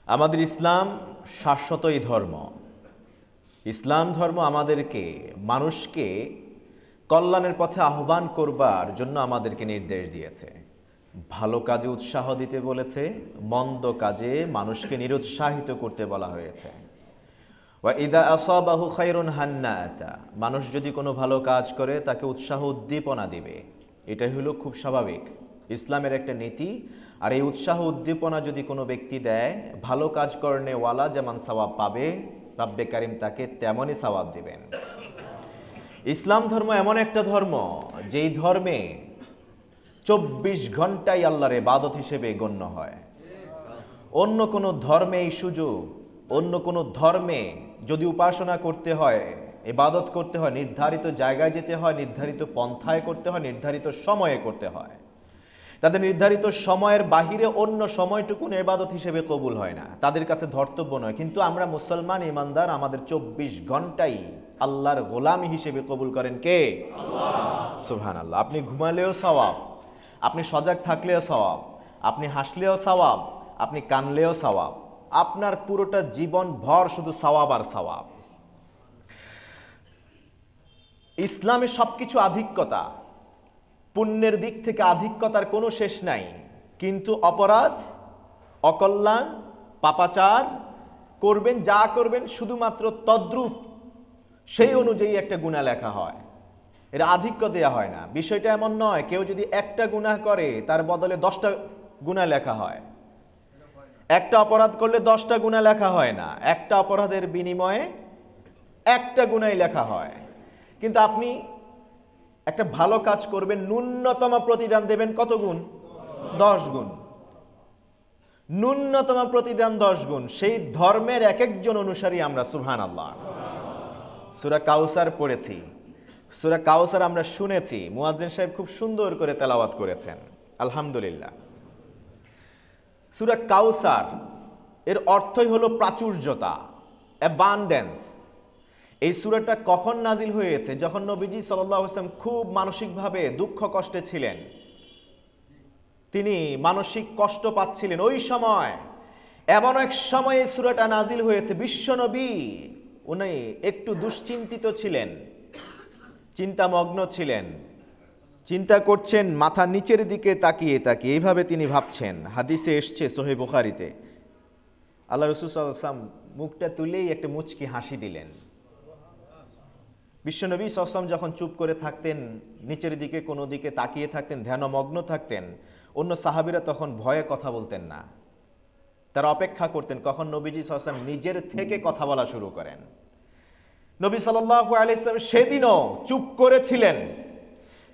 আমাদের ইসলাম শাশ্বতই ধর্ম। ইসলাম ধর্ম আমাদেরকে মানুষকে কল্যাণের পথে আহ্বান করবার জন্য আমাদেরকে নির্দেশ দিয়েছে। ভালো কাজে উৎসাহ দিতে বলেছে, মন্দ কাজে মানুষকে নিরুৎসাহিত করতে বলা হয়েছে। ওয়া ইদা আসাবাহু খায়রুন হান্নাতা, মানুষ যদি কোনো ভালো কাজ করে তাকে উৎসাহ উদ্দীপনা দিবে। এটাই হলো খুব স্বাভাবিক ইসলামের একটা নীতি। আর এই উৎসাহ উদ্দীপনা যদি কোনো ব্যক্তি দেয়, ভালো কাজ করনেওয়ালা যেমন সওয়াব পাবে, রাব্বে কারিম তাকে তেমনই সওয়াব দিবেন। ইসলাম ধর্ম এমন একটা ধর্ম যেই ধর্মে 24 ঘন্টাই আল্লাহর ইবাদত হিসেবে গণ্য হয়। অন্য কোনো ধর্মে এই সুযোগ, অন্য কোনো ধর্মে যদি উপাসনা করতে হয়, ইবাদত করতে হয়, নির্ধারিত জায়গায় যেতে হয়, নির্ধারিত পন্থায় করতে হয়, নির্ধারিত সময়ে করতে হয়। তাদের নির্ধারিত সময়ের বাহিরে অন্য সময়টুকু ইবাদত হিসেবে কবুল হয় না, তাদের কাছে ধর্তব্য নয়। কিন্তু আমরা মুসলমান ইমানদার, আমাদের 24 ঘন্টাই আল্লাহর গোলামি হিসেবে কবুল করেন কে? আল্লাহ। সুবহানাল্লাহ। আপনি ঘুমালেও সওয়াব, আপনি সজাগ থাকলেও সওয়াব, আপনি হাসলেও সওয়াব, আপনি কানলেও সওয়াব। আপনার পুরোটা জীবন ভর শুধু সওয়াব আর সওয়াব। ইসলামে সবকিছু আধিক্যতা, পুণ্যের দিক থেকে আধিক্যতার কোনো শেষ নাই। কিন্তু অপরাধ, অকল্যাণ, পাপাচার করবেন, যা করবেন শুধুমাত্র তদ্রূপ সেই অনুযায়ী একটা গুনাহ লেখা হয়। এর আধিক্য দেয়া হয় না। বিষয়টা এমন নয় কেউ যদি একটা গুনাহ করে তার বদলে 10টা গুনাহ লেখা হয়। একটা অপরাধ করলে 10টা গুনাহ লেখা হয় না, একটা অপরাধের বিনিময়ে একটা গুনাহই লেখা হয়। কিন্তু আপনি একটা ভালো কাজ করবেন, ন্যূনতম প্রতিদান দেবেন কত গুণ? 10 গুণ। ন্যূনতম প্রতিদান 10 গুণ। সেই ধর্মের এক একজন অনুসারী আমরা। সুবহানাল্লাহ। সূরা কাউসার পড়েছি, সূরা কাউসার আমরা শুনেছি, মুয়াজ্জিন সাহেব খুব সুন্দর করে তেলাওয়াত করেছেন, আলহামদুলিল্লাহ। সূরা কাউসার এর অর্থই হলো প্রাচুর্যতা, অ্যাবান্ডেন্স। এই সূরাটা কখন নাজিল হয়েছে? যখন নবীজি সাল্লাল্লাহু আলাইহি ওয়াসাল্লাম খুব মানসিকভাবে দুঃখ কষ্টে ছিলেন, তিনি মানসিক কষ্ট পাচ্ছিলেন। ওই সময়, এমন এক সময়ে এই সূরাটা নাজিল হয়েছে। বিশ্বনবী উনি একটু দুশ্চিন্তিত ছিলেন, চিন্তামগ্ন ছিলেন, চিন্তা করছেন মাথা নিচের দিকে তাকিয়ে তাকিয়ে, এইভাবে তিনি ভাবছেন। হাদিসে এসছে সহিহ বুখারীতে, আল্লাহ রাসূল সাল্লাল্লাহু আলাইহি ওয়াসাল্লাম মুখটা তুলেই একটা মুচকি হাসি দিলেন। বিশ্বনবী সাল্লাল্লাহু আলাইহি ওয়াসাল্লাম যখন চুপ করে থাকতেন, নিচের দিকে কোনো দিকে তাকিয়ে থাকতেন, ধ্যানমগ্ন থাকতেন, অন্য সাহাবীরা তখন ভয়ে কথা বলতেন না। তারা অপেক্ষা করতেন কখন নবীজি সাল্লাল্লাহু আলাইহি ওয়াসাল্লাম নিজের থেকে কথা বলা শুরু করেন। নবী সাল্লাল্লাহু আলাইহি ওয়াসাল্লাম সেদিনও চুপ করেছিলেন,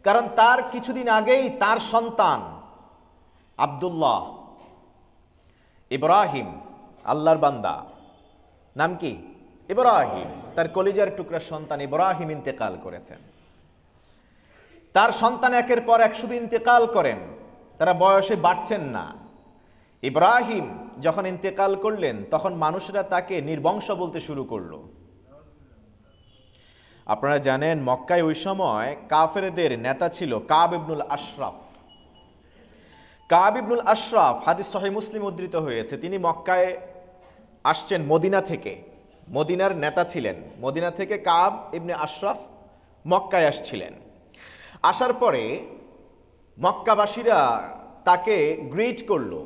কারণ তার কিছুদিন আগেই তার সন্তান আব্দুল্লাহ, ইব্রাহিম, আল্লাহর বান্দা, নাম কি? ইব্রাহিম, তার কলিজার টুকরা সন্তান ইব্রাহিম ইন্তেকাল করেছেন। তার সন্তান একের পর এক শুধু ইন্তেকাল করেন, তারা বয়সে বাড়ছেন না। ইব্রাহিম যখন ইন্তেকাল করলেন তখন মানুষরা তাকে নির্বংশ বলতে শুরু করলো। আপনারা জানেন মক্কায় ওই সময় কাফেরদের নেতা ছিল কাব ইবনুল আশরাফ। কাব ইবনুল আশরাফ, হাদিস সহিহ মুসলিম উদ্ধৃত হয়েছে, তিনি মক্কায় আসছেন মদিনা থেকে, মদিনার নেতা ছিলেন। মদিনা থেকে কাব ইবনে আশরাফ মক্কায় আসছিলেন। আসার পরে মক্কাবাসীরা তাকে গ্রিট করলো,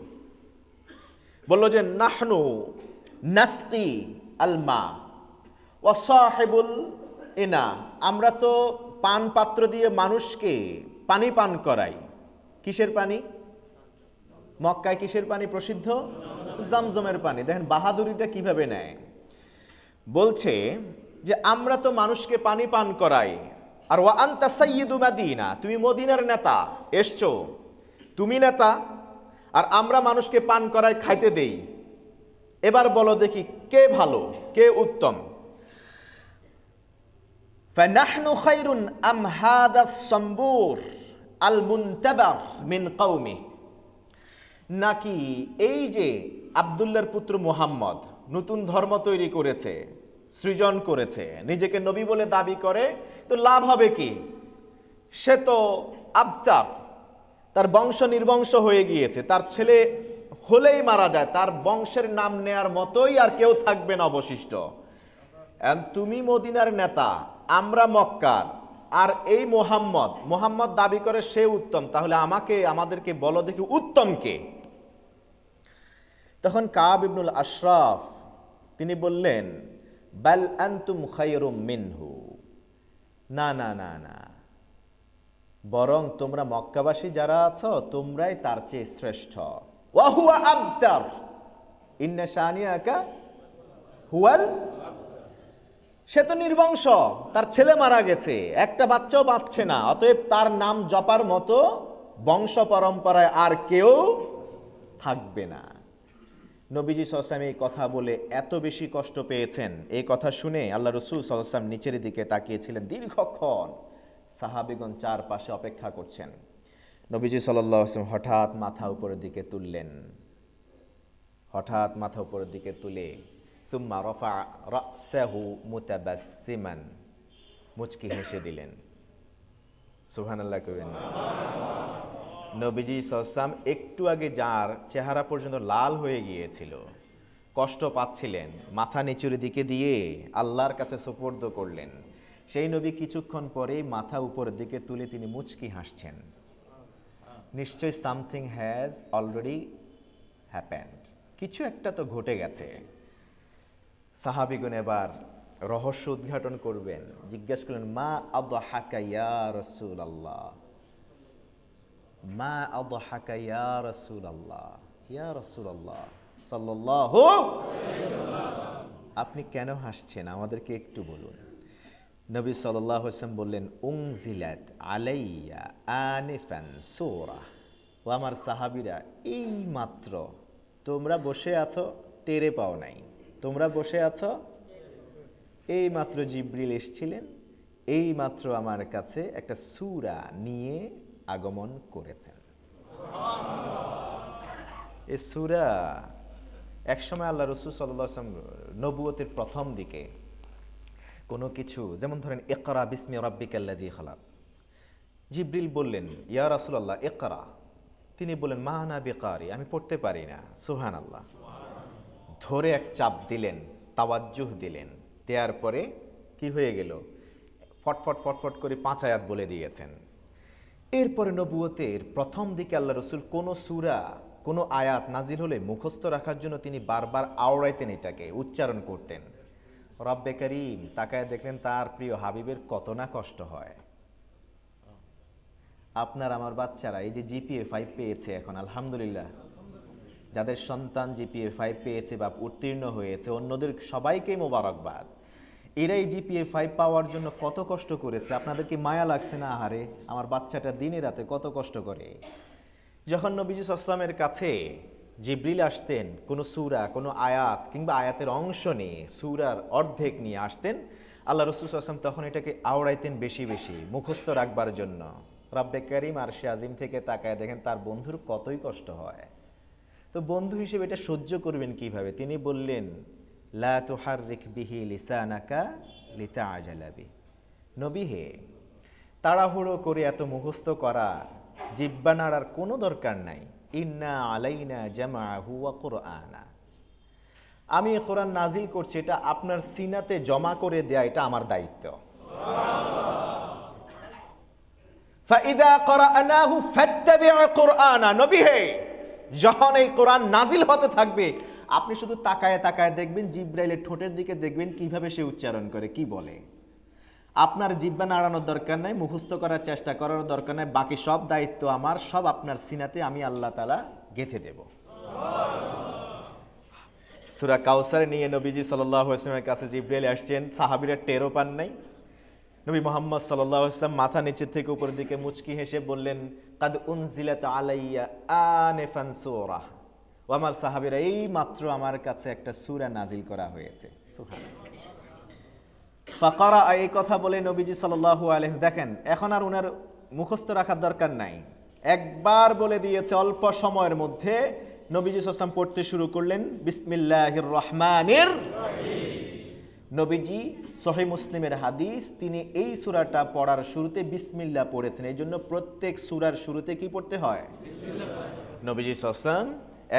বলল যে নাহনু নাসকি আলমা ওয়া সাহিবুল ইনা, আমরা তো পান পাত্র দিয়ে মানুষকে পানি পান করাই। কিসের পানি? মক্কায় কিসের পানি প্রসিদ্ধ? জামজমের পানি। দেখেন বাহাদুরিটা কিভাবে নেয়। বলছে যে আমরা তো মানুষকে পানি পান করাই, আর ওয়া আনতা সাইয়্যিদু মাদিনা, তুমি মদিনার নেতা এসছো, তুমি নেতা, আর আমরা মানুষকে পান করাই, খাইতে দেই। এবার বলো দেখি কে ভালো, কে উত্তম? ফানাহনু খায়রুন আম হাদাস সাম্বুর আল মুনতাবার মিন কওমি, নাকি এই যে আব্দুল্লাহর পুত্র মুহাম্মদ নতুন ধর্ম তৈরি করেছে, সৃজন করেছে, নিজেকে নবী বলে দাবি করে, তো লাভ হবে কি? সে তো আবতার, তার বংশ নির্বংশ হয়ে গিয়েছে, তার ছেলে হলেই মারা যায়, তার বংশের নাম নেয়ার মতোই আর কেউ থাকবে না অবশিষ্ট। তুমি মদিনার নেতা, আমরা মক্কার, আর এই মোহাম্মদ দাবি করে সে উত্তম, তাহলে আমাদেরকে বলো দেখি উত্তম কে? তখন কাব ইবনুল আশরাফ তিনি বললেন, বাল আনতুম খায়রুম মিনহু, না না না না, বরং তোমরা মক্কাবাসী যারা আছো তোমরাই তার চেয়ে শ্রেষ্ঠ। ওয়া হুয়া আবতার ইন্না শানিয়াকা হুয়াল, সে তো নির্বংশ, তার ছেলে মারা গেছে, একটা বাচ্চাও বাঁচছে না, অতএব তার নাম জপার মতো বংশ পরম্পরায় আর কেউ থাকবে না। নবীজি সাল্লাল্লাহু আলাইহি ওয়াসাল্লাম এই কথা বলে এত বেশি কষ্ট পেয়েছেন, এই কথা শুনে আল্লাহ রাসূল সাল্লাল্লাহু আলাইহি ওয়াসাল্লাম নিচের দিকে তাকিয়েছিলেন দীর্ঘক্ষণ। সাহাবীগণ চারপাশে অপেক্ষা করছেন। নবীজি সাল্লাল্লাহু আলাইহি ওয়াসাল্লাম হঠাৎ মাথা উপরের দিকে তুললেন, হঠাৎ মাথা উপরের দিকে তুলে সুম্মা রাফা রাসাহু মুতাবাসসিমান, মুচকি হেসে দিলেন। সুবহানাল্লাহ কইবেন। নবীজি সাল্লাল্লাহু আলাইহি ওয়াসাল্লাম একটু আগে যার চেহারা পর্যন্ত লাল হয়ে গিয়েছিল, কষ্ট পাচ্ছিলেন, মাথা নিচুর দিকে দিয়ে আল্লাহর কাছে সুপর্দ করলেন, সেই নবী কিছুক্ষণ পরেই মাথা উপরের দিকে তুলে তিনি মুচকি হাসছেন। নিশ্চয়ই সামথিং হ্যাজ অলরেডি হ্যাপেন্ড, কিছু একটা তো ঘটে গেছে। সাহাবীগণ এবার রহস্য উদ্ঘাটন করবেন, জিজ্ঞেস করলেন, মা আদহাকা ইয়া রাসূলুল্লাহ, মা আদহাকা ইয়া রাসূলুল্লাহ, ইয়া রাসূলুল্লাহ সাল্লাল্লাহু আলাইহি ওয়াসাল্লাম, আপনি কেন হাসছেন আমাদেরকে একটু বলুন। নবী সাল্লাল্লাহু আলাইহি ওয়াসাল্লাম বললেন, উনজিলাত আলাইয়া আনিফান সূরা, ও আমার সাহাবীরা, এই মাত্র তোমরা বসে আছো, টেরে পাও নাই, তোমরা বসে আছো, এই মাত্র জিবরিল এসেছিলেন, এই মাত্র আমার কাছে একটা সূরা নিয়ে আগমন করেছেন। এই সূরা একসময় আল্লাহ রাসূল সাল্লাল্লাহু আলাইহি ওয়াসাল্লাম নবুয়তের প্রথম দিকে কোনো কিছু, যেমন ধরেন ইকরা বিসমি রাব্বিকাল্লাযী খালাক, জিবরিল বললেন, ইয়া রাসূলুল্লাহ ইকরা, তিনি বললেন, মা আনা বিকারি, আমি পড়তে পারি না। সুবহানাল্লাহ। ধরে এক চাপ দিলেন, তাওয়াজ্জুহ দিলেন, দেওয়ার পরে কি হয়ে গেল, ফটফট ফটফট করে 5 আয়াত বলে দিয়েছেন। এরপরে নবুয়তের প্রথম দিকে আল্লাহ রসুল কোনো সূরা, কোনো আয়াত নাজিল হলে মুখস্থ রাখার জন্য তিনি বারবার আওড়াইতেন, এটাকে উচ্চারণ করতেন। রব্বে করিম তাকায় দেখলেন তার প্রিয় হাবিবের কত না কষ্ট হয়। আপনার আমার বাচ্চারা এই যে জিপিএ 5 পেয়েছে এখন, আলহামদুলিল্লাহ, যাদের সন্তান জিপিএ 5 পেয়েছে বা উত্তীর্ণ হয়েছে, অন্যদের সবাইকেই মোবারকবাদ। এরাই জিপিএ 5 পাওয়ার জন্য কত কষ্ট করেছে, আপনাদের কি মায়া লাগছে না? আহারে, আমার বাচ্চাটা দিনে রাতে কত কষ্ট করে। যখন নবীজি সাল্লাল্লাহু আলাইহি ওয়াসাল্লামের কাছে জিবরিল আসতেন, কোনো সূরা, কোনো আয়াত কিংবা আয়াতের অংশ নিয়ে, সূরার অর্ধেক নিয়ে আসতেন, আল্লাহ রাসূল সাল্লাল্লাহু আলাইহি ওয়াসাল্লাম তখন এটাকে আওড়াইতেন বেশি বেশি মুখস্থ রাখবার জন্য। রব্বে কারীম আরশে আজিম থেকে তাকায় দেখেন তার বন্ধুর কতই কষ্ট হয়। তো বন্ধু হিসেবে এটা সহ্য করবেন কিভাবে? তিনি বললেন, লা তুহাররিক বিহি লিসানাকা লিতাআজালা বি, নবী হে, তাড়াহুড়ো করে এত মুখস্থ করা, জিহ্বা নাড়ার কোনো দরকার নাই। ইন্না আলাইনা জামাআহু ওয়া কুরআনা, আমি কোরআন নাজিল করছি, এটা আপনার সিনাতে জমা করে দেয়া, এটা আমার দায়িত্ব। ফাইদা ক্বরানাহু ফাত্তাবি' কুরআনা, নবী হে, যখন এই কোরআন নাজিল হতে থাকবে আপনি শুধু তাকায় তাকায় দেখবেন, জিবরাইলের ঠোঁটের দিকে দেখবেন কিভাবে সে উচ্চারণ করে, কি বলে। আপনার জিহ্বা নাড়ানোর দরকার নাই, মুখস্থ করার চেষ্টা করার দরকার নাই, বাকি সব দায়িত্ব আমার, সব আপনার সিনাতে আমি আল্লাহ তাআলা গেঁথে দেব। সূরা কাউসার নিয়ে নবীজি সাল্লাল্লাহু আলাইহি ওয়াসাল্লামের কাছে জিবরাইল আসছেন, সাহাবীরা টেরও পান নাই। নবী মুহাম্মদ সাল্লাল্লাহু আলাইহি ওয়াসাল্লাম মাথা নিচের থেকে উপরের দিকে মুচকি হেসে বললেন, কাদ উনজিলাত আলাইয়া আনিফান সূরা, ও আমার সাহাবীরা, এই মাত্র আমার কাছে একটা সূরা নাজিল করা হয়েছে। সুবহানাল্লাহ। ফাকারা, এই কথা বলে নবীজি সাল্লাল্লাহু আলাইহি, দেখেন এখন আর ওনার মুখস্থ রাখার দরকার নাই, একবার বলে দিয়েছে, অল্প সময়ের মধ্যে নবীজি সাল্লাল্লাহু আলাইহি ওয়াসাল্লাম পড়তে শুরু করলেন, বিসমিল্লাহির রহমানির রহিম। নবীজি সহিহ মুসলিমের হাদিস, তিনি এই সূরাটা পড়ার শুরুতে বিসমিল্লাহ পড়েছেন, এই জন্য প্রত্যেক সূরার শুরুতে কি পড়তে হয়? বিসমিল্লাহ। নবীজি সাল্লাল্লাহু আলাইহি ওয়াসাল্লাম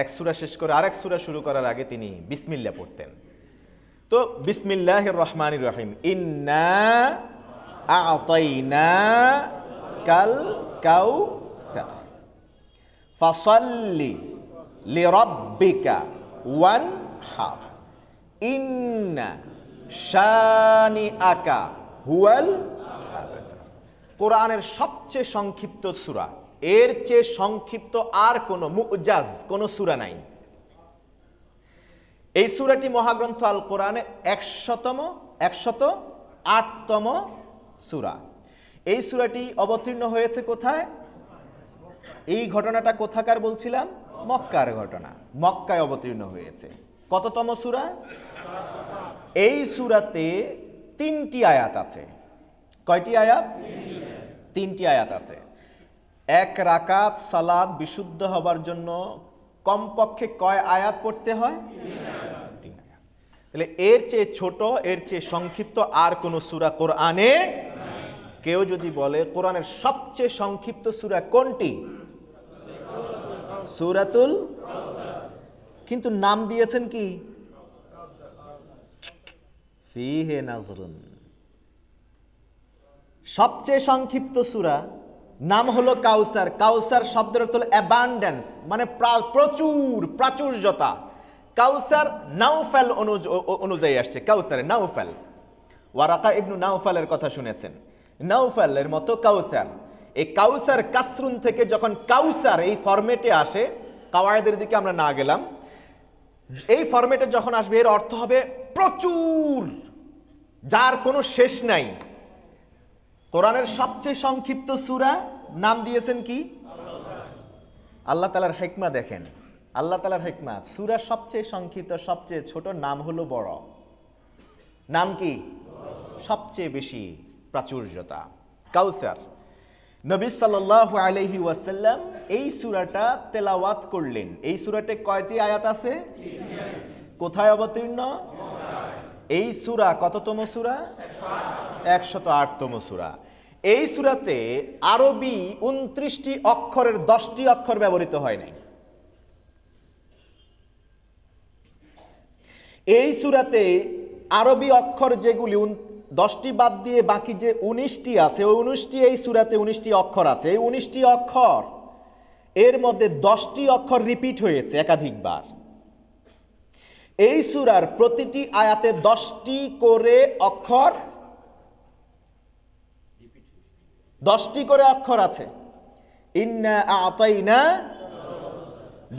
এক সূরা শেষ করে আরেক সূরা শুরু করার আগে তিনি বিসমিল্লাহ পড়তেন। তো বিসমিল্লাহির রহমানির রহিম, ইন্না আ'তাইনা কাল কাউসার ফাসাল্লি লিরাব্বিকা ওয়ানহার ইন্না শানিআকা হুয়াল আবতার। কোরআনের সবচেয়ে সংক্ষিপ্ত সূরা, এর চেয়ে সংক্ষিপ্ত আর কোনো মুজাজ কোনো সূরা নাই। এই সূরাটি মহাগ্রন্থ আল কোরআনের 108তম সূরা। এই সূরাটি অবতীর্ণ হয়েছে কোথায়? এই ঘটনাটা কোথাকার বলছিলাম? মক্কার ঘটনা। মক্কায় অবতীর্ণ হয়েছে। কততম সূরা? এই সূরাতে 3টি আয়াত আছে। কয়টি আয়াত? 3টি আয়াত আছে। এক রাকাত সালাত বিশুদ্ধ হবার জন্য কমপক্ষে কয় আয়াত পড়তে হয়? 3 আয়াত। তাহলে এর চেয়ে ছোট, এর চেয়ে সংক্ষিপ্ত আর কোন সূরা কোরআনে কেউ যদি বলে কোরআনের সবচেয়ে সংক্ষিপ্ত সূরা কোনটি? সূরাতুল, কিন্তু নাম দিয়েছেন কি? ফিহে নাজরুন। সবচেয়ে সংক্ষিপ্ত সূরা নাম হলো কাউসার। কাউসার শব্দের অর্থ হলো অ্যাবান্ডেন্স, মানে প্রচুর, প্রাচুর্যতা। কাউসার নাউফাল অনুযায়ী আসছে। কাউসার নাউফাল, ওয়ারাকা ইবনু নাউফালের কথা শুনেছেন। নাউফালের মতো কাউসার। এই কাউসার কাসরুন থেকে যখন কাউসার এই ফরম্যাটে আসে, কাওয়ায়েদের দিকে আমরা না গেলাম, এই ফরম্যাটে যখন আসবে এর অর্থ হবে প্রচুর, যার কোনো শেষ নাই। কোরআনের সবচেয়ে সংক্ষিপ্ত সূরা নাম দিয়েছেন কি? আল্লাহ তাআলার হিকমা দেখেন, আল্লাহ তাআলার হিকমা। সূরার সবচেয়ে সংক্ষিপ্ত, সবচেয়ে ছোট নাম হলো বড়। নাম কি? সবচেয়ে বেশি প্রাচুর্যতা, কাউসার। নবী সাল্লাল্লাহু আলাইহি ওয়াসাল্লাম এই সূরাটা তেলাওয়াত করলেন। এই সূরাতে কয়টি আয়াত আছে? কোথায় অবতীর্ণ? এই সূরা কততম সূরা? 108তম সূরা। এই সূরাতে আরবি 29টি অক্ষরের 10টি অক্ষর ব্যবহৃত হয় নাই। এই সূরাতে আরবি অক্ষর যেগুলি 10টি বাদ দিয়ে বাকি যে 19টি আছে, ওই 19টি এই সূরাতে 19টি অক্ষর আছে। এই 19টি অক্ষর, এর মধ্যে 10টি অক্ষর রিপিট হয়েছে একাধিকবার। এই সূরার প্রতিটি আয়াতে 10টি করে অক্ষর, 10টি করে অক্ষর আছে। ইন্না আ'তাইনা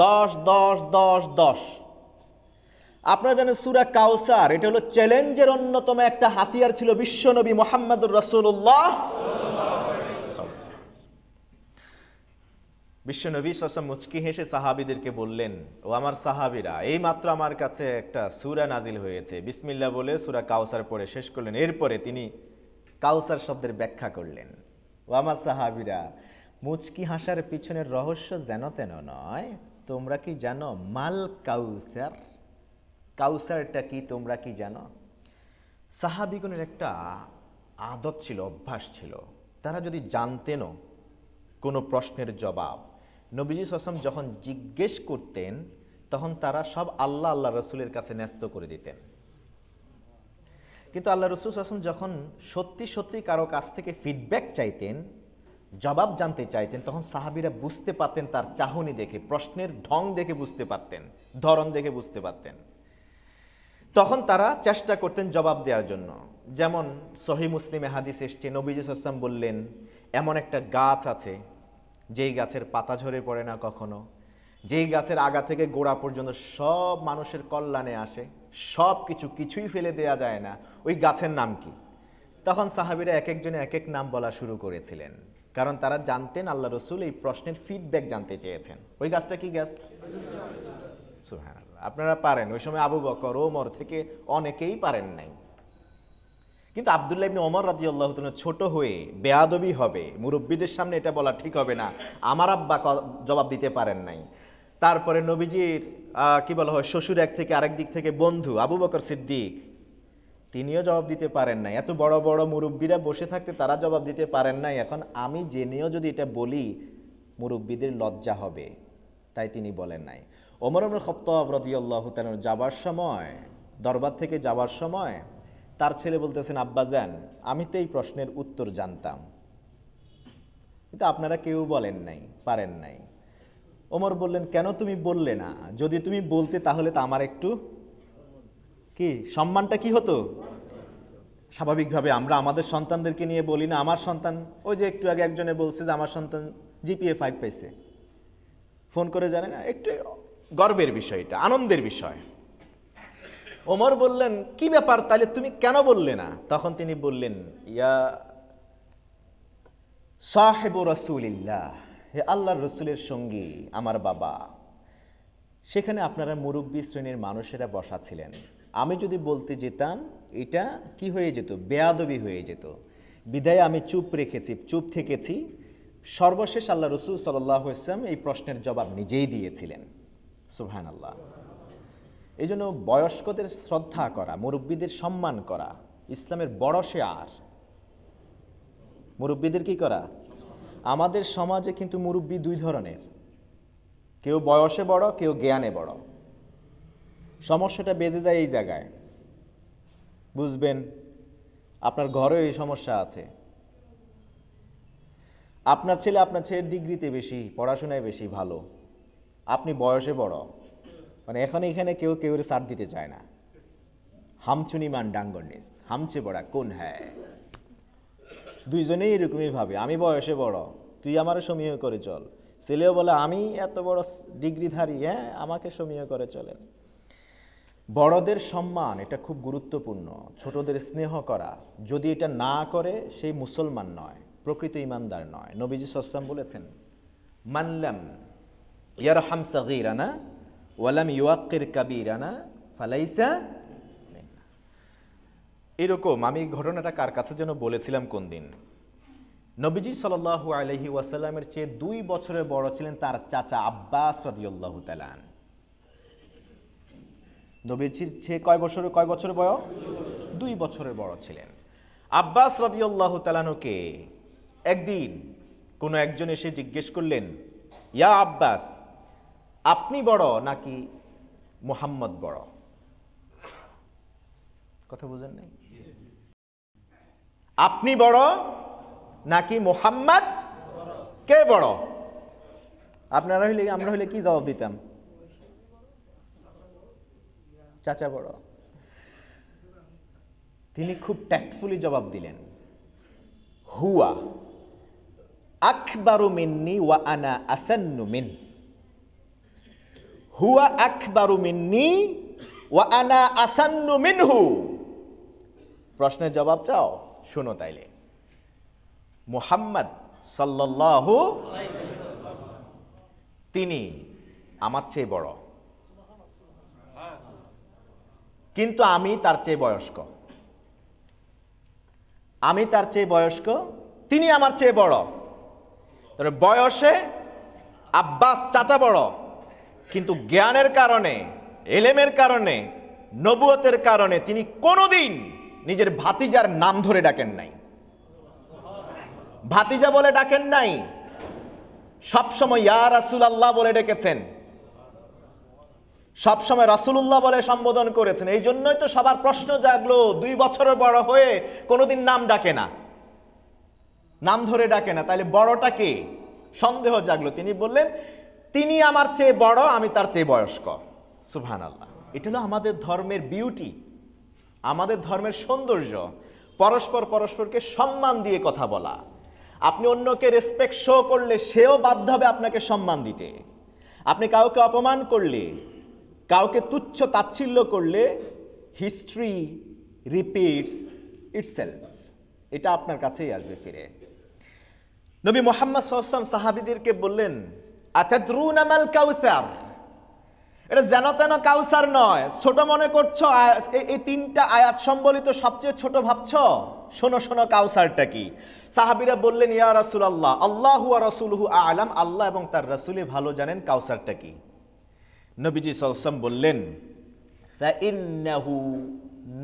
10 10 10 10। আপনারা জানেন সূরা কাউসার, এটা হলো চ্যালেঞ্জের অন্যতম একটা হাতিয়ার ছিল বিশ্বনবী মুহাম্মদুর রাসূলুল্লাহ। বিশ্বনবী সাল্লাল্লাহু মুচকি হেসে সাহাবীদেরকে বললেন, ও আমার সাহাবীরা, এই মাত্র আমার কাছে একটা সূরা নাজিল হয়েছে। বিসমিল্লাহ বলে সূরা কাউসার পড়ে শেষ করলেন। এরপরে তিনি কাউসার শব্দের ব্যাখ্যা করলেন। ও আমার সাহাবীরা, মুচকি হাসার পিছনের রহস্য যেন তেন নয়। তোমরা কি জানো মাল কাউসার? কাউসারটা কি তোমরা কি জানো? সাহাবীগণের একটা আদত ছিল, অভ্যাস ছিল, তারা যদি জানতেনও কোনো প্রশ্নের জবাব, নবীজি সাল্লাল্লাহু আলাইহি ওয়াসাল্লাম যখন জিজ্ঞেস করতেন তখন তারা সব আল্লাহ আল্লাহ রসুলের কাছে ন্যস্ত করে দিতেন। কিন্তু আল্লাহ রসুল সাল্লাল্লাহু আলাইহি ওয়াসাল্লাম যখন সত্যি সত্যি কারো কাছ থেকে ফিডব্যাক চাইতেন, জবাব জানতে চাইতেন, তখন সাহাবীরা বুঝতে পারতেন তার চাহনি দেখে, প্রশ্নের ঢং দেখে বুঝতে পারতেন, ধরন দেখে বুঝতে পারতেন। তখন তারা চেষ্টা করতেন জবাব দেওয়ার জন্য। যেমন সহিহ মুসলিমে হাদিস এসছে, নবীজি সাল্লাল্লাহু আলাইহি ওয়াসাল্লাম বললেন, এমন একটা গাছ আছে যেই গাছের পাতা ঝরে পড়ে না কখনো, যেই গাছের আগা থেকে গোড়া পর্যন্ত সব মানুষের কল্যাণে আসে, সব কিছুই ফেলে দেয়া যায় না, ওই গাছের নাম কি? তখন সাহাবীরা এক একজনে এক এক নাম বলা শুরু করেছিলেন, কারণ তারা জানতেন আল্লাহ রসুল এই প্রশ্নের ফিডব্যাক জানতে চেয়েছেন। ওই গাছটা কি গাছ? সুবহানাল্লাহ। আপনারা পারেন, ওই সময় আবু বকর, ওমর থেকে অনেকেই পারেন নাই। কিন্তু আব্দুল্লাহ ইবনে ওমর রাদিয়াল্লাহু তাআলা ছোট হয়ে বেয়াদবি হবে, মুরব্বীদের সামনে এটা বলা ঠিক হবে না, আমার আব্বা জবাব দিতে পারেন নাই। তারপরে নবীজির কি বলা হয়, শ্বশুর এক থেকে আরেক দিক থেকে বন্ধু আবু বকর সিদ্দিক, তিনিও জবাব দিতে পারেন নাই। এত বড় বড় মুরব্বীরা বসে থাকতে তারা জবাব দিতে পারেন নাই। এখন আমি জেনেও যদি এটা বলি মুরব্বীদের লজ্জা হবে, তাই তিনি বলেন নাই। ওমর ইবনে খাত্তাব রাদিয়াল্লাহু তাআলা যাবার সময়, দরবার থেকে যাবার সময় তার ছেলে বলতেছেন, আব্বাজান আমি তো এই প্রশ্নের উত্তর জানতাম, কিন্তু আপনারা কেউ বলেন নাই, পারেন নাই। ওমর বললেন, কেন তুমি বললে না? যদি তুমি বলতে তাহলে তো আমার একটু কি সম্মানটা কি হতো। স্বাভাবিকভাবে আমরা আমাদের সন্তানদেরকে নিয়ে বলি না, আমার সন্তান, ওই যে একটু আগে একজনে বলছে যে আমার সন্তান জিপিএ 5 পাইছে, ফোন করে জানে না, একটু গর্বের বিষয়, এটা আনন্দের বিষয়। ওমর বললেন, কি ব্যাপার, তাহলে তুমি কেন বললে না? তখন তিনি বললেন, ইয়া সাহেব রাসূলিল্লাহ, হে আল্লাহর রসুলের সঙ্গী আমার বাবা, সেখানে আপনারা মুরব্বী শ্রেণীর মানুষেরা বসা ছিলেন, আমি যদি বলতে যেতাম এটা কি হয়ে যেত, বেয়াদবি হয়ে যেত, বিধায় আমি চুপ রেখেছি, চুপ থেকেছি। সর্বশেষ আল্লাহ রসুল সাল্লাল্লাহু আলাইহি ওয়াসাল্লাম এই প্রশ্নের জবাব নিজেই দিয়েছিলেন। সুবহানাল্লাহ। এই জন্য বয়স্কদের শ্রদ্ধা করা, মুরব্বীদের সম্মান করা ইসলামের বড় শেয়ার। মুরব্বীদের কি করা? আমাদের সমাজে কিন্তু মুরব্বী দুই ধরনের, কেউ বয়সে বড়, কেউ জ্ঞানে বড়। সমস্যাটা বেজে যায় এই জায়গায়, বুঝবেন আপনার ঘরেও এই সমস্যা আছে। আপনার ছেলে আপনার ছেলের ডিগ্রিতে বেশি, পড়াশোনায় বেশি ভালো, আপনি বয়সে বড়, মানে এখানে কেউ কেউরে ছাড় দিতে চায় না। হামচুনি মান ডাঙ্গনিস, হামচে বড়া কোন হ্যায়, দুইজনেই এরকমই ভাবে, আমি বয়সে বড়, তুই আমারও সমীহ করে চল। ছেলেও বলে, আমি এত বড় ডিগ্রিধারী, হ্যাঁ আমাকে সমীহ করে চলেন। বড়দের সম্মান এটা খুব গুরুত্বপূর্ণ, ছোটদের স্নেহ করা, যদি এটা না করে সেই মুসলমান নয়, প্রকৃত ইমানদার নয়। নবীজি সাল্লাল্লাহু আলাইহি ওয়াসাল্লাম বলেছেন, মানলাম ইয়ারহাম সাগীরানা ওয়ালাম ইউআক্কির কাবীরানা ফালাইসা মিন্না। এরকম আমি ঘটনাটা কার কাছে যেন বলেছিলাম কোন দিন, নবীজি সাল্লাল্লাহু আলাইহি ওয়াসাল্লামের চেয়ে 2 বছরের বড় ছিলেন তার চাচা আব্বাস রাদিয়াল্লাহু তাআলা। নবীজির চেয়ে কয় বছরের বয়স? 2 বছরের বড় ছিলেন। আব্বাস রাদিয়াল্লাহু তাআলাকে একদিন কোনো একজন এসে জিজ্ঞেস করলেন, ইয়া আব্বাস, আপনি বড় নাকি মুহাম্মদ বড়? কথা বুঝেন নাই? আপনি বড় নাকি মুহাম্মদ কে বড়? আমরা হইলে কি জবাব দিতাম? চাচা বড়। তিনি খুব ট্যাক্টফুলি জবাব দিলেন, হুয়া আকবারু মিন্নি ওয়া আনা আসান্নু মিন। হুয়া আকবারু মিন্নি ওয়া আনা আসান্নু মিনহু। প্রশ্নের জবাব চাও? শোনো তাইলে, মুহাম্মদ সাল্লাল্লাহু তিনি আমার চেয়ে বড়, কিন্তু আমি তার চেয়ে বয়স্ক। আমি তার চেয়ে বয়স্ক, তিনি আমার চেয়ে বড়। তবে বয়সে আব্বাস চাচা বড়, কিন্তু জ্ঞানের কারণে, এলেমের কারণে, নবুয়তের কারণে তিনি কোনোদিন নিজের ভাতিজার নাম ধরে ডাকেন নাই, ভাতিজা বলে ডাকেন নাই, সবসময় ইয়া রাসূলুল্লাহ বলে ডেকেছেন, সবসময় রাসূলুল্লাহ বলে সম্বোধন করেছেন। এই জন্যই তো সবার প্রশ্ন জাগলো, 2 বছরের বড় হয়ে কোনোদিন নাম ডাকে না, নাম ধরে ডাকে না, তাহলে বড়টা কে? সন্দেহ জাগলো। তিনি বললেন, তিনি আমার চেয়ে বড়, আমি তার চেয়ে বয়স্ক। সুবহানাল্লাহ। এটা হলো আমাদের ধর্মের বিউটি, আমাদের ধর্মের সৌন্দর্য, পরস্পরকে সম্মান দিয়ে কথা বলা। আপনি অন্যকে রেসপেক্ট শো করলে সেও বাধ্য হবে আপনাকে সম্মান দিতে। আপনি কাউকে অপমান করলে, কাউকে তুচ্ছ তাচ্ছিল্য করলে, হিস্ট্রি রিপিটস ইটসেলফ, এটা আপনার কাছেই আসবে ফিরে। নবী মুহাম্মদ সাল্লাল্লাহু আলাইহি ওয়াসাল্লাম সাহাবীদেরকে বললেন, আতাদরুনা মাল কাউসার। এটা যেন তেন কাউসার নয়, ছোট মনে করছো, এই 3টা আয়াত সম্বলিত সবচেয়ে ছোট ভাবছো। শোনো শোনো কাউসারটা কি। সাহাবীরা বললেন, ইয়া রাসূলুল্লাহ, আল্লাহু ওয়া রাসূলুহু আ'লাম, আল্লাহ এবং তার রাসূলই ভালো জানেন কাউসারটা কি। নবীজি সাল্লাল্লাহু আলাইহি ওয়াসাল্লাম বললেন, ফাইন্নাহু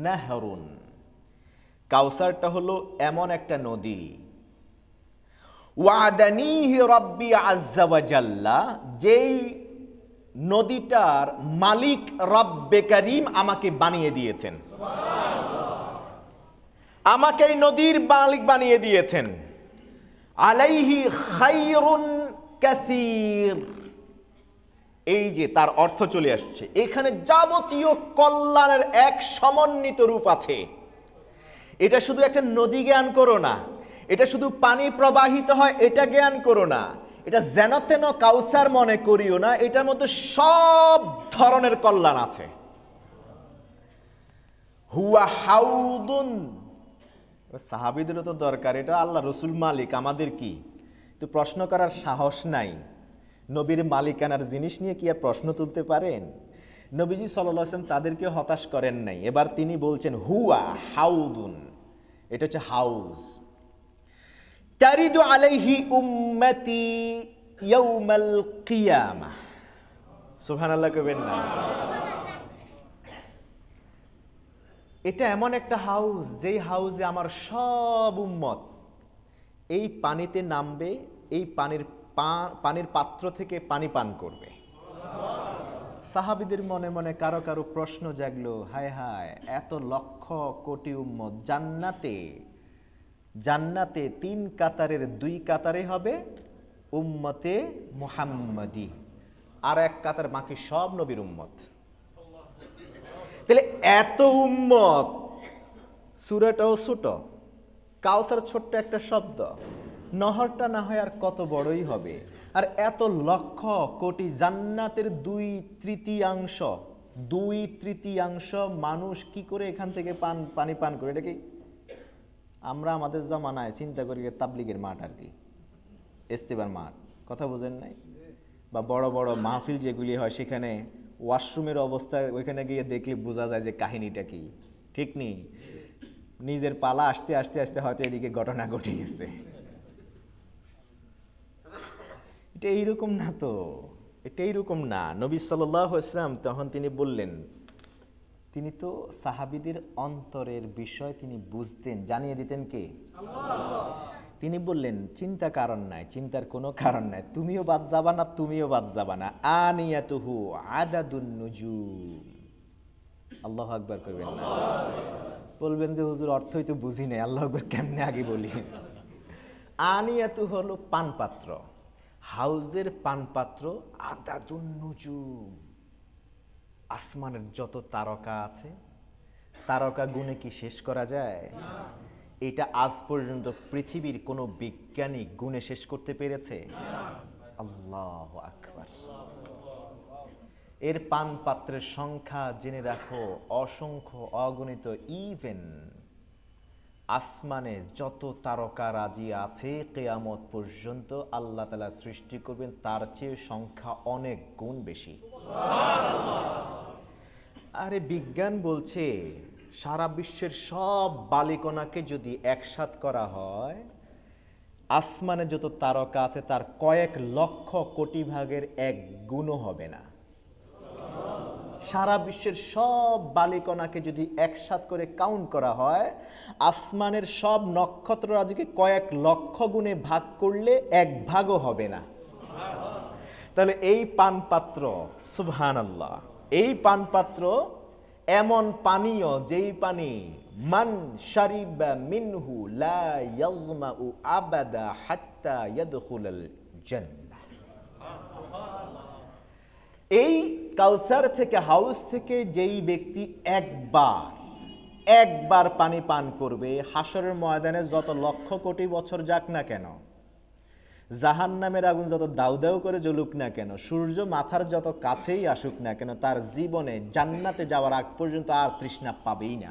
নাহরুন। কাউসারটা হলো এমন একটা নদী, ওয়াদানিহি রাব্বি আযজা ওয়া জাল্লা, যেই নদীটার মালিক রব্বে কারীম আমাকে বানিয়ে দিয়েছেন, আমাকে এই নদীর মালিক বানিয়ে দিয়েছেন। আলাইহি খায়রুন কাসীর, এই যে তার অর্থ চলে আসছে, এখানে যাবতীয় কল্যাণের এক সমন্বিত রূপ আছে। এটা শুধু একটা নদী জ্ঞান করো না, এটা শুধু পানি প্রবাহিত হয় এটা জ্ঞান করো না, এটা যেন তেন কাউসার মনে করিও না, এটার মধ্যে সব ধরনের কল্যাণ আছে। হুয়া হাউদুন, সাহাবীদেরও তো দরকার, এটা আল্লাহ রসুল মালিক, আমাদের কি তো প্রশ্ন করার সাহস নাই? নবীর মালিকানার জিনিস নিয়ে কি আর প্রশ্ন তুলতে পারেন? নবীজি সাল্লাল্লাহু আলাইহি ওয়াসাল্লাম তাদেরকে হতাশ করেন নাই, এবার তিনি বলছেন হুয়া হাউদুন, এটা হচ্ছে হাউজ। তারিদু আলাইহি উম্মতি ইয়াউমাল কিয়ামাহ, সুবহানাল্লাহ কইবেন না? এটা এমন একটা হাউস, যেই হাউসে আমার সব উম্মত এই পানিতে নামবে, এই পানির পাত্র থেকে পানি পান করবে। সাহাবীদের মনে মনে কারো কারো প্রশ্ন জাগলো, হায় হায়, এত লক্ষ কোটি উম্মত জান্নাতে, জান্নাতে 3 কাতারের 2 কাতারে হবে উম্মতে মুহাম্মাদি, আর 1 কাতার বাকি সব নবীর উম্মত। তাহলে এত উম্মত, সূরাটাও ছোট, কাউসার ছোট্ট একটা শব্দ, নহরটা না হয় আর কত বড়ই হবে, আর এত লক্ষ কোটি জান্নাতের 2/3 মানুষ কি করে এখান থেকে পানি পান করে? এটা কি আমরা আমাদের জামানায় চিন্তা করি তাবলিগের মাঠ আর কি, ইস্তেমার মাঠ, কথা বোঝেন নাই? বা বড় বড় মাহফিল যেগুলি হয় সেখানে ওয়াশরুমের অবস্থায় ওইখানে গিয়ে দেখলে বোঝা যায় যে কাহিনীটা কি, ঠিক নেই? নিজের পালা আসতে আসতে আসতে হয়তো এদিকে ঘটনা ঘটে গেছে। এটা এইরকম না তো, এটা এইরকম না। নবী সাল্লাল্লাহু আলাইহি ওয়াসাল্লাম তখন তিনি বললেন, তিনি তো সাহাবীদের অন্তরের বিষয় তিনি বুঝতেন, জানিয়ে দিতেন কে? আল্লাহ। তিনি বললেন চিন্তা কারণ নাই, চিন্তার কোনো কারণ নাই, তুমিও বাদ যাবা না, তুমিও বাদ যাবা না। আনিয়াতুহু আদাদুন নুজুম, আল্লাহু আকবার কইবেন না? বলবেন যে হুজুর অর্থই তো বুঝি নাই, আল্লাহু আকবার কেমনে আগে বলি? আনিয়াতু হলো পানপাত্র, হাউজের পানপাত্র। আদাদুন নুজুম, আসমানের যত তারকা আছে, তারকা গুণে কি শেষ করা যায়? এটা আজ পর্যন্ত পৃথিবীর কোনো বিজ্ঞানী গুণে শেষ করতে পেরেছে? আল্লাহু আকবার। এর পানপাত্রের সংখ্যা জেনে রাখো অসংখ্য, অগণিত। ইভেন আসমানে যত তারকা রাজি আছে কিয়ামত পর্যন্ত আল্লাহ তাআলা সৃষ্টি করবেন, তার চেয়ে সংখ্যা অনেক গুণ বেশি। আরে বিজ্ঞান বলছে সারা বিশ্বের সব বালিকণাকে যদি একসাথ করা হয়, আসমানে যত তারকা আছে তার কয়েক লক্ষ কোটি ভাগের 1 গুণও হবে না। সারা বিশ্বের সব বালিকণাকে যদি একসাথ করে কাউন্ট করা হয়, আসমানের সব নক্ষত্ররাজিকে কয়েক লক্ষ গুণে ভাগ করলে 1 ভাগও হবে না। তাহলে এই পানপাত্র, সুবহানাল্লাহ, এই পানপাত্র এমন পানীয় যেই পানি মান শারিবা মিনহু লা ইয়াজমাউ আবাদা হাত্তা ইয়াদখুলাল জান্নাহ। এই কাউসার থেকে, হাউস থেকে যেই ব্যক্তি একবার পানি পান করবে, হাসরের ময়দানে যত লক্ষ কোটি বছর যাক না কেন, জাহান্নামের আগুন যত দাউ দাউ করে জ্বলুক না কেন, সূর্য মাথার যত কাছেই আসুক না কেন, তার জীবনে জান্নাতে যাওয়ার আগ পর্যন্ত আর তৃষ্ণা পাবেই না।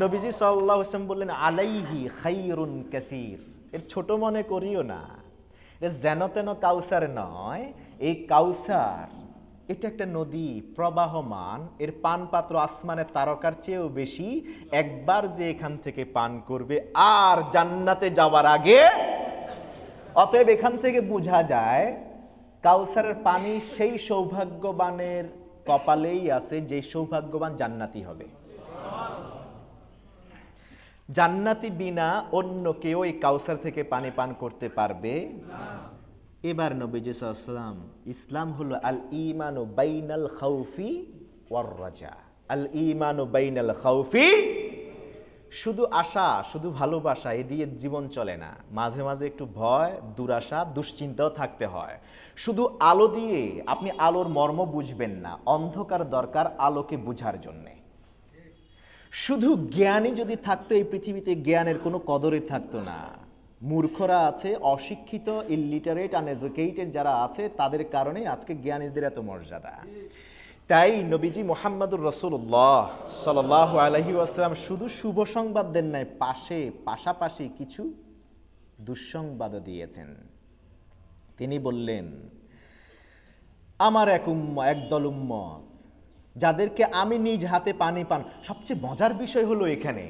নবীজি সাল্লাল্লাহু আলাইহি ওয়াসাল্লাম বললেন আলাইহি খায়রুন কাসীর। এর ছোট মনে করিও না, এটা যেন তেন কাউসার নয়। এই কাউসার এটা একটা নদী, প্রবাহমান, এর পানপাত্র আসমানের তারকার চেয়েও বেশি। একবার যে এখান থেকে পান করবে আর জান্নাতে যাওয়ার আগে, অতএব এখান থেকে বোঝা যায় কাউসারের পানি সেই সৌভাগ্যবানের কপালেই আছে যে সৌভাগ্যবান জান্নাতি হবে। জান্নাতি বিনা অন্য কেউ এই কাউসার থেকে পানি পান করতে পারবে না। এবার নবীজি সাল্লাল্লাহু আলাইহি ওয়াসাল্লাম, ইসলাম হলো আল ঈমানু বাইনাল খাউফি ওয়ার রাজা। আল ঈমানু বাইনাল খাউফি, শুধু আশা শুধু ভালোবাসা এ দিয়ে জীবন চলে না, মাঝে মাঝে একটু ভয়, দুরাশা, দুশ্চিন্তাও থাকতে হয়। শুধু আলো দিয়ে আপনি আলোর মর্ম বুঝবেন না, অন্ধকার দরকার আলোকে বুঝার জন্যে। শুধু জ্ঞানী যদি থাকতো এই পৃথিবীতে, জ্ঞানের কোনো কদরই থাকতো না। মূর্খরা আছে, অশিক্ষিত, ইলিটারেট, আনএডুকেটেড যারা আছে, তাদের কারণে আজকে জ্ঞানীদের এত মর্যাদা। তাই নবীজি মুহাম্মদুর রাসূলুল্লাহ সাল্লাল্লাহু আলাইহি ওয়াসাল্লাম শুধু শুভ সংবাদ দেন নাই, পাশাপাশি কিছু দুঃসংবাদও দিয়েছেন। তিনি বললেন, আমার একদল উম্মত যাদেরকে আমি নিজ হাতে পানি পান। সবচেয়ে মজার বিষয় হলো এখানে,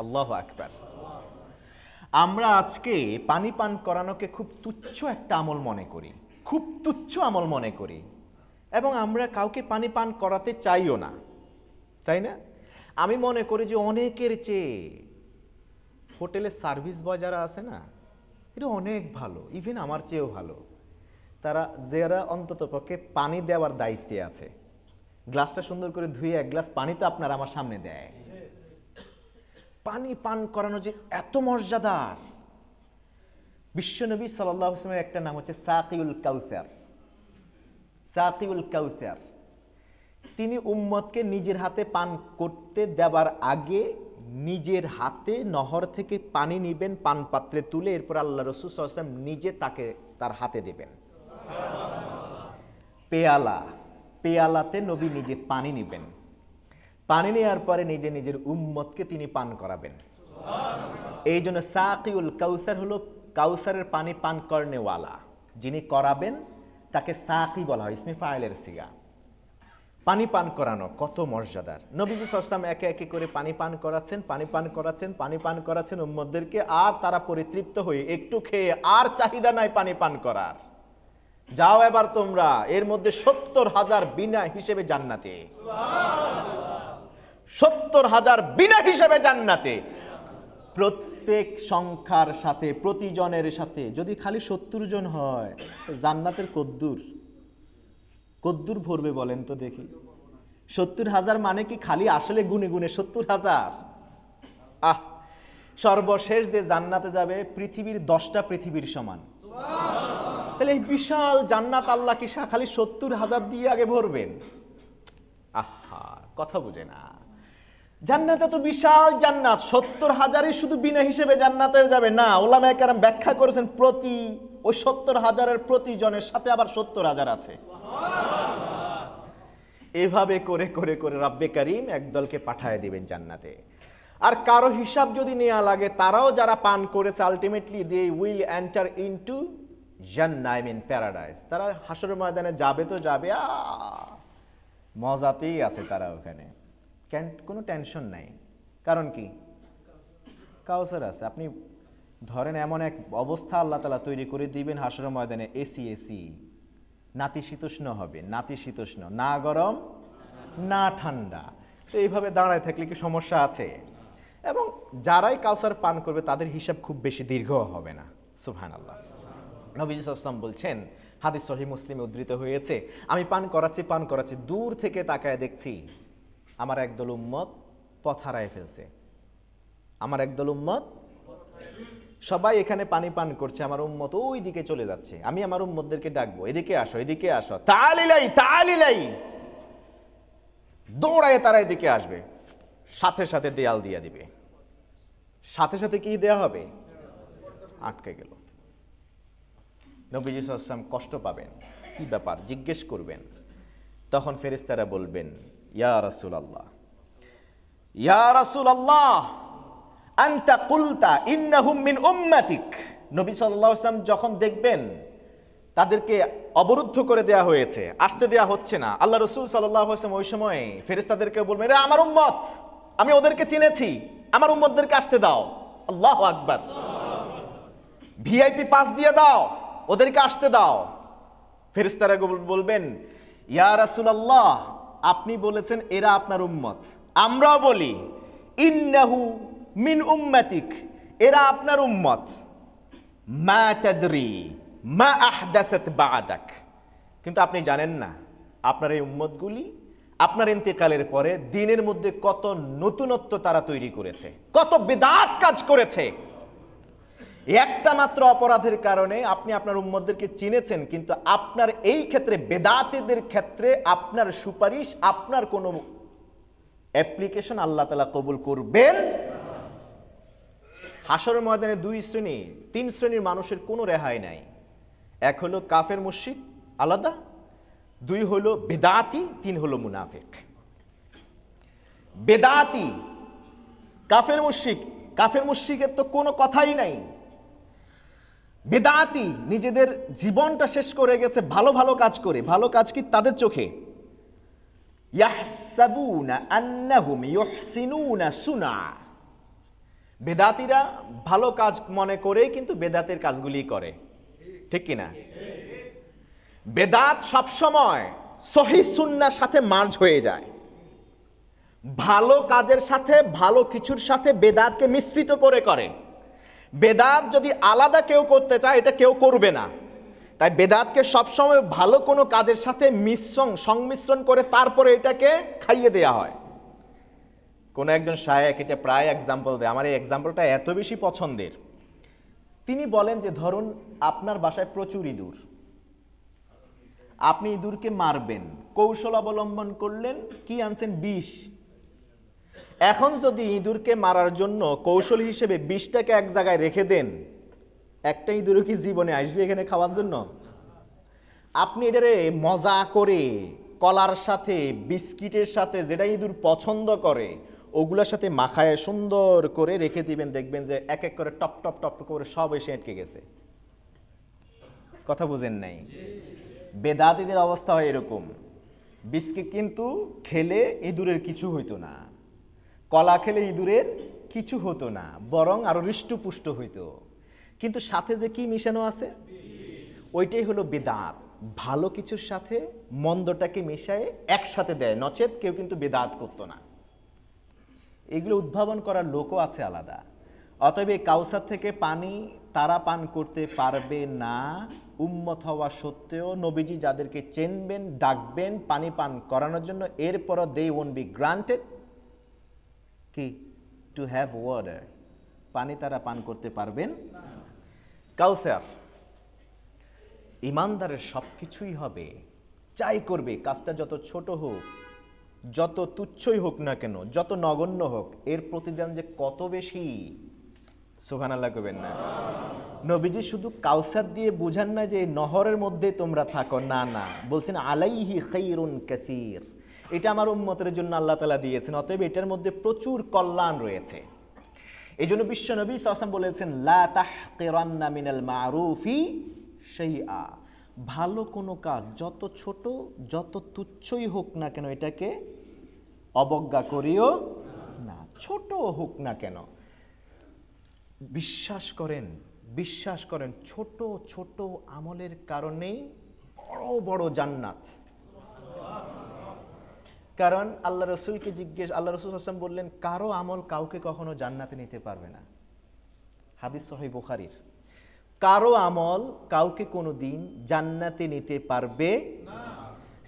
আল্লাহু আকবার, আমরা আজকে পানি পান করানোকে খুব তুচ্ছ একটা আমল মনে করি, খুব তুচ্ছ আমল মনে করি, এবং আমরা কাউকে পানি পান করাতে চাইও না, তাই না? আমি মনে করি যে অনেকের চেয়ে হোটেলের সার্ভিস বয় যারা আছে না, এটা অনেক ভালো, ইভেন আমার চেয়েও ভালো। যারা অন্তত পক্ষে পানি দেওয়ার দায়িত্বে আছে, গ্লাসটা সুন্দর করে ধুয়ে এক গ্লাস পানি তো আপনার আমার সামনে দেয়। পানি পান করানো যে এত মর্যাদার। বিশ্বনবী সাল্লাল্লাহু আলাইহি ওয়াসাল্লামের একটা নাম হচ্ছে সাকিউল কাউসার। সাকিউল কাউসার, তিনি উম্মতকে নিজের হাতে পান করতে দেওয়ার আগে নিজের হাতে নহর থেকে পানি নিবেন, পান পাত্রে তুলে, এরপর আল্লাহ রাসূল সাল্লাল্লাহু আলাইহি ওয়াসাল্লাম নিজে তাকে তার হাতে দেবেন। পেয়ালাতে নবী নিজে পানি নিবেন, পানি নেওয়ার পরে নিজের উম্মতকে তিনি পান করাবেন। এই জন্য সাকিউল কাউসার হলো কাউসারের পানি পান করনেওয়ালা, যিনি করাবেন তাকে সাকি বলা হয়, ইসমে ফাইলের সিগা। পানি পান করানো কত মর্যাদার। নবীজি সাল্লাল্লাহু আলাইহি ওয়াসাল্লাম একে একে করে পানি পান করাচ্ছেন উম্মতদেরকে, আর তারা পরিতৃপ্ত হয়ে একটু খেয়ে আর চাহিদা নাই পানি পান করার। যাও এবার তোমরা, এর মধ্যে ৭০,০০০ বিনা হিসেবে জান্নাতে, ৭০,০০০ বিনা হিসেবে জান্নাতে। প্রত্যেক সংখ্যার সাথে, প্রতিজনের সাথে যদি খালি ৭০ জন হয়, জান্নাতের কদ্দুর ভরবে বলেন তো দেখি? ৭০,০০০ মানে কি খালি আসলে গুনে গুনে ৭০,০০০? সর্বশেষ যে জান্নাতে যাবে পৃথিবীর 10টা পৃথিবীর সমান। তাহলে এই বিশাল জান্নাত আল্লাহ কি খালি ৭০,০০০ দিয়ে আগে ভরবেন? কথা বুঝে না। জান্নাতে তো বিশাল জান্নাত, ৭০,০০০ই শুধু বিনা হিসেবে জান্নাতে যাবে না। উলামায়ে কেরাম ব্যাখ্যা করেছেন, ওই ৭০,০০০-এর প্রতি জনের সাথে আবার ৭০,০০০ আছে। এভাবে করে করে করে রব্বে কারীম একদলকে পাঠায় দিবেন জান্নাতে। আর কারো হিসাব যদি নেওয়া লাগে, তারাও যারা পান করেছে, ultimately they will enter into জান্নাহ, আই মিন প্যারাডাইস। তারা হাসরের ময়দানে যাবে তো যাবে, মজাতেই আছে তারা ওখানে, কোনো টেনশন নাই। কারণ কি? কাউসার আছে। আপনি ধরেন এমন এক অবস্থা আল্লাহ তাআলা তৈরি করে দিবেন হাসরের ময়দানে, এসি, নাতিশীতোষ্ণ হবে, নাতিশীতোষ্ণ, না গরম না ঠান্ডা। তো এইভাবে দাঁড়ায় থাকলে কি সমস্যা আছে? এবং যারাই কাউসার পান করবে তাদের হিসাব খুব বেশি দীর্ঘ হবে না। সুবহানাল্লাহ। নবীজি সাল্লাল্লাহু আলাইহি ওয়াসাল্লাম বলছেন, হাদিস সহিহ মুসলিমে উদ্ধৃত হয়েছে, আমি পান করাচ্ছি, দূর থেকে তাকায় দেখছি আমার একদল উম্মত পথ হারায় ফেলছে। সবাই এখানে পানি পান করছে, আমার উম্মত ওই দিকে চলে যাচ্ছে। আমি আমার উম্মতদেরকে ডাকবো, এদিকে আসো, তাআলিলাই। দৌড়ায় তারা এদিকে আসবে, সাথে সাথে দেয়াল দিয়ে দিবে। সাথে সাথে কি দেয়া হবে? আটকে গেল। নবীজি সাল্লাল্লাহু আলাইহি ওয়াসাল্লাম কষ্ট পাবেন, কি ব্যাপার জিজ্ঞেস করবেন। তখন ফেরেশতারা বলবেন, ইয়া রাসূলুল্লাহ আনতা কুলতা ইন্নাহুম মিন উম্মাতিক। নবী সাল্লাল্লাহু আলাইহি ওয়াসাল্লাম যখন দেখবেন তাদেরকে অবরুদ্ধ করে দেয়া হয়েছে, আসতে দেয়া হচ্ছে না, আল্লাহ রাসূল সাল্লাল্লাহু আলাইহি ওয়াসাল্লাম ওই সময় ফেরেশতাদেরকে বলবেন, এরা আমার উম্মত, আমি ওদেরকে চিনেছি, আমার উম্মতদেরকে আসতে দাও। আল্লাহু আকবার। ভিআইপি পাস দিয়ে দাও, ওদেরকে আসতে দাও। ফেরেশতারা বলবেন, ইয়া রাসূলুল্লাহ, আপনি বলেছেন এরা আপনার উম্মত, আমরাও বলি ইন্নাহু মিন উম্মাতিক, এরা আপনার উম্মত। মা তাদরি, মা আহদাসাত বা'দাক। কিন্তু আপনি জানেন না আপনার এই উম্মতগুলি আপনার ইন্তেকালের পরে দ্বীনের মধ্যে কত নতুনত্ব তারা তৈরি করেছে, কত বিদআত কাজ করেছে। একটা মাত্র অপরাধের কারণে আপনি আপনার উম্মতদেরকে চিনেছেন, কিন্তু আপনার এই ক্ষেত্রে বেদাতীদের ক্ষেত্রে আপনার সুপারিশ, আপনার কোনো অ্যাপ্লিকেশন আল্লাহ তাআলা কবুল করবেন। হাশরের ময়দানে তিন শ্রেণীর মানুষের কোনো রেহাই নাই। এক হলো কাফের মুশরিক আলাদা, দুই হলো বেদাতি, তিন হলো মুনাফিক। বেদাতি কাফের মুশরিকের তো কোনো কথাই নাই। বেদাতি নিজেদের জীবনটা শেষ করে গেছে ভালো ভালো কাজ করে। ভালো কাজ কি তাদের চোখে? ইয়াহসাবুনা আন্নাহুম ইউহসিনুনা সুনা। বেদাতিরা ভালো কাজ মনে করে কিন্তু বেদাতের কাজগুলি করে, ঠিক কিনা? বেদাত সবসময় সহিহ সুন্নাহর সাথে মার্জ হয়ে যায়। ভালো কাজের সাথে ভালো কিছুর সাথে বেদাতকে মিশ্রিত করে। বেদাত যদি আলাদা কেউ করতে চায় এটা কেউ করবে না। তাই বেদাতকে সবসময় ভালো কোনো কাজের সাথে সংমিশ্রণ করে তারপরে এটাকে খাইয়ে দেয়া হয়। কোন একজন শায়েখ এটা প্রায় এক্সাম্পল দেয়, আমার এই এক্সাম্পলটা এত বেশি পছন্দের। তিনি বলেন যে ধরুন আপনার বাসায় প্রচুর ইঁদুর, আপনি ইঁদুরকে মারবেন, কৌশল অবলম্বন করলেন, কি আনছেন? বিষ। এখন যদি ইঁদুরকে মারার জন্য কৌশল হিসেবে বিষটাকে এক জায়গায় রেখে দেন, একটা ইঁদুরও কি জীবনে আসবে এখানে খাওয়ার জন্য? আপনি এটারে মজা করে কলার সাথে বিস্কিটের সাথে যেটা ইঁদুর পছন্দ করে ওগুলোর সাথে মাখায় সুন্দর করে রেখে দিবেন, দেখবেন যে এক এক করে টপ টপ টপ করে সব এসে আটকে গেছে। কথা বুঝেন নাই? বেদাতীদের অবস্থা হয় এরকম। বিস্কিট কিন্তু খেলে ইঁদুরের কিছু হইতো না, কলা খেলে ইঁদুরের কিছু হতো না, বরং আরো হৃষ্টপুষ্ট হইতো। কিন্তু সাথে যে কি মিশানো আছে ওইটাই হলো বেদাত। ভালো কিছুর সাথে মন্দটাকে মিশায়ে একসাথে দেয়, নচেত কেউ কিন্তু বেদাত করতো না। এগুলো উদ্ভাবন করার লোকও আছে আলাদা। অতএব এই কাউসার থেকে পানি তারা পান করতে পারবে না উম্মত হওয়া সত্ত্বেও নবীজি যাদেরকে চেনবেন, ডাকবেন পানি পান করানোর জন্য, এরপরও দে ওন্ট বি গ্রান্টেড কি টু হ্যাভ ওয়াটার, পানি তারা পান করতে পারবেন। কাউসার ইমানদারের সব কিছুই হবে, চাই করবে কাজটা যত ছোট হোক, যত তুচ্ছই হোক না কেন, যত নগণ্য হোক, এর প্রতিদান যে কত বেশি। সুবহানাল্লাহ কইবেন না? নবীজি শুধু কাউসার দিয়ে বুঝান না যে নহরের মধ্যে তোমরা থাকো, না না, বলছেন আলাইহি খাইরুন কাসীর, এটা আমার উম্মতের জন্য আল্লাহ তাআলা দিয়েছেন, অতএব এটার মধ্যে প্রচুর কল্যাণ রয়েছে। এই জন্য বিশ্ব নবী সাল্লাল্লাহু আলাইহি ওয়াসাল্লাম বলেছেন লা তাহকিরান্না মিনাল মারুফি শাইআ, ভালো কোনো কাজ যত ছোট যত তুচ্ছই হোক না কেন এটাকে অবজ্ঞা করিও না, ছোট হোক না কেন। বিশ্বাস করেন ছোট ছোট আমলের কারণেই বড় বড় জান্নাত। কারণ আল্লাহ রসুলকে আল্লাহ রসুল সাল্লাল্লাহু আলাইহি ওয়াসাল্লাম বললেন কারো আমল কাউকে কখনো জান্নাতে নিতে পারবে না। হাদিস সহিহ বুখারীর, কারো আমল কাউকে কোনোদিন জান্নাতে নিতে পারবে না।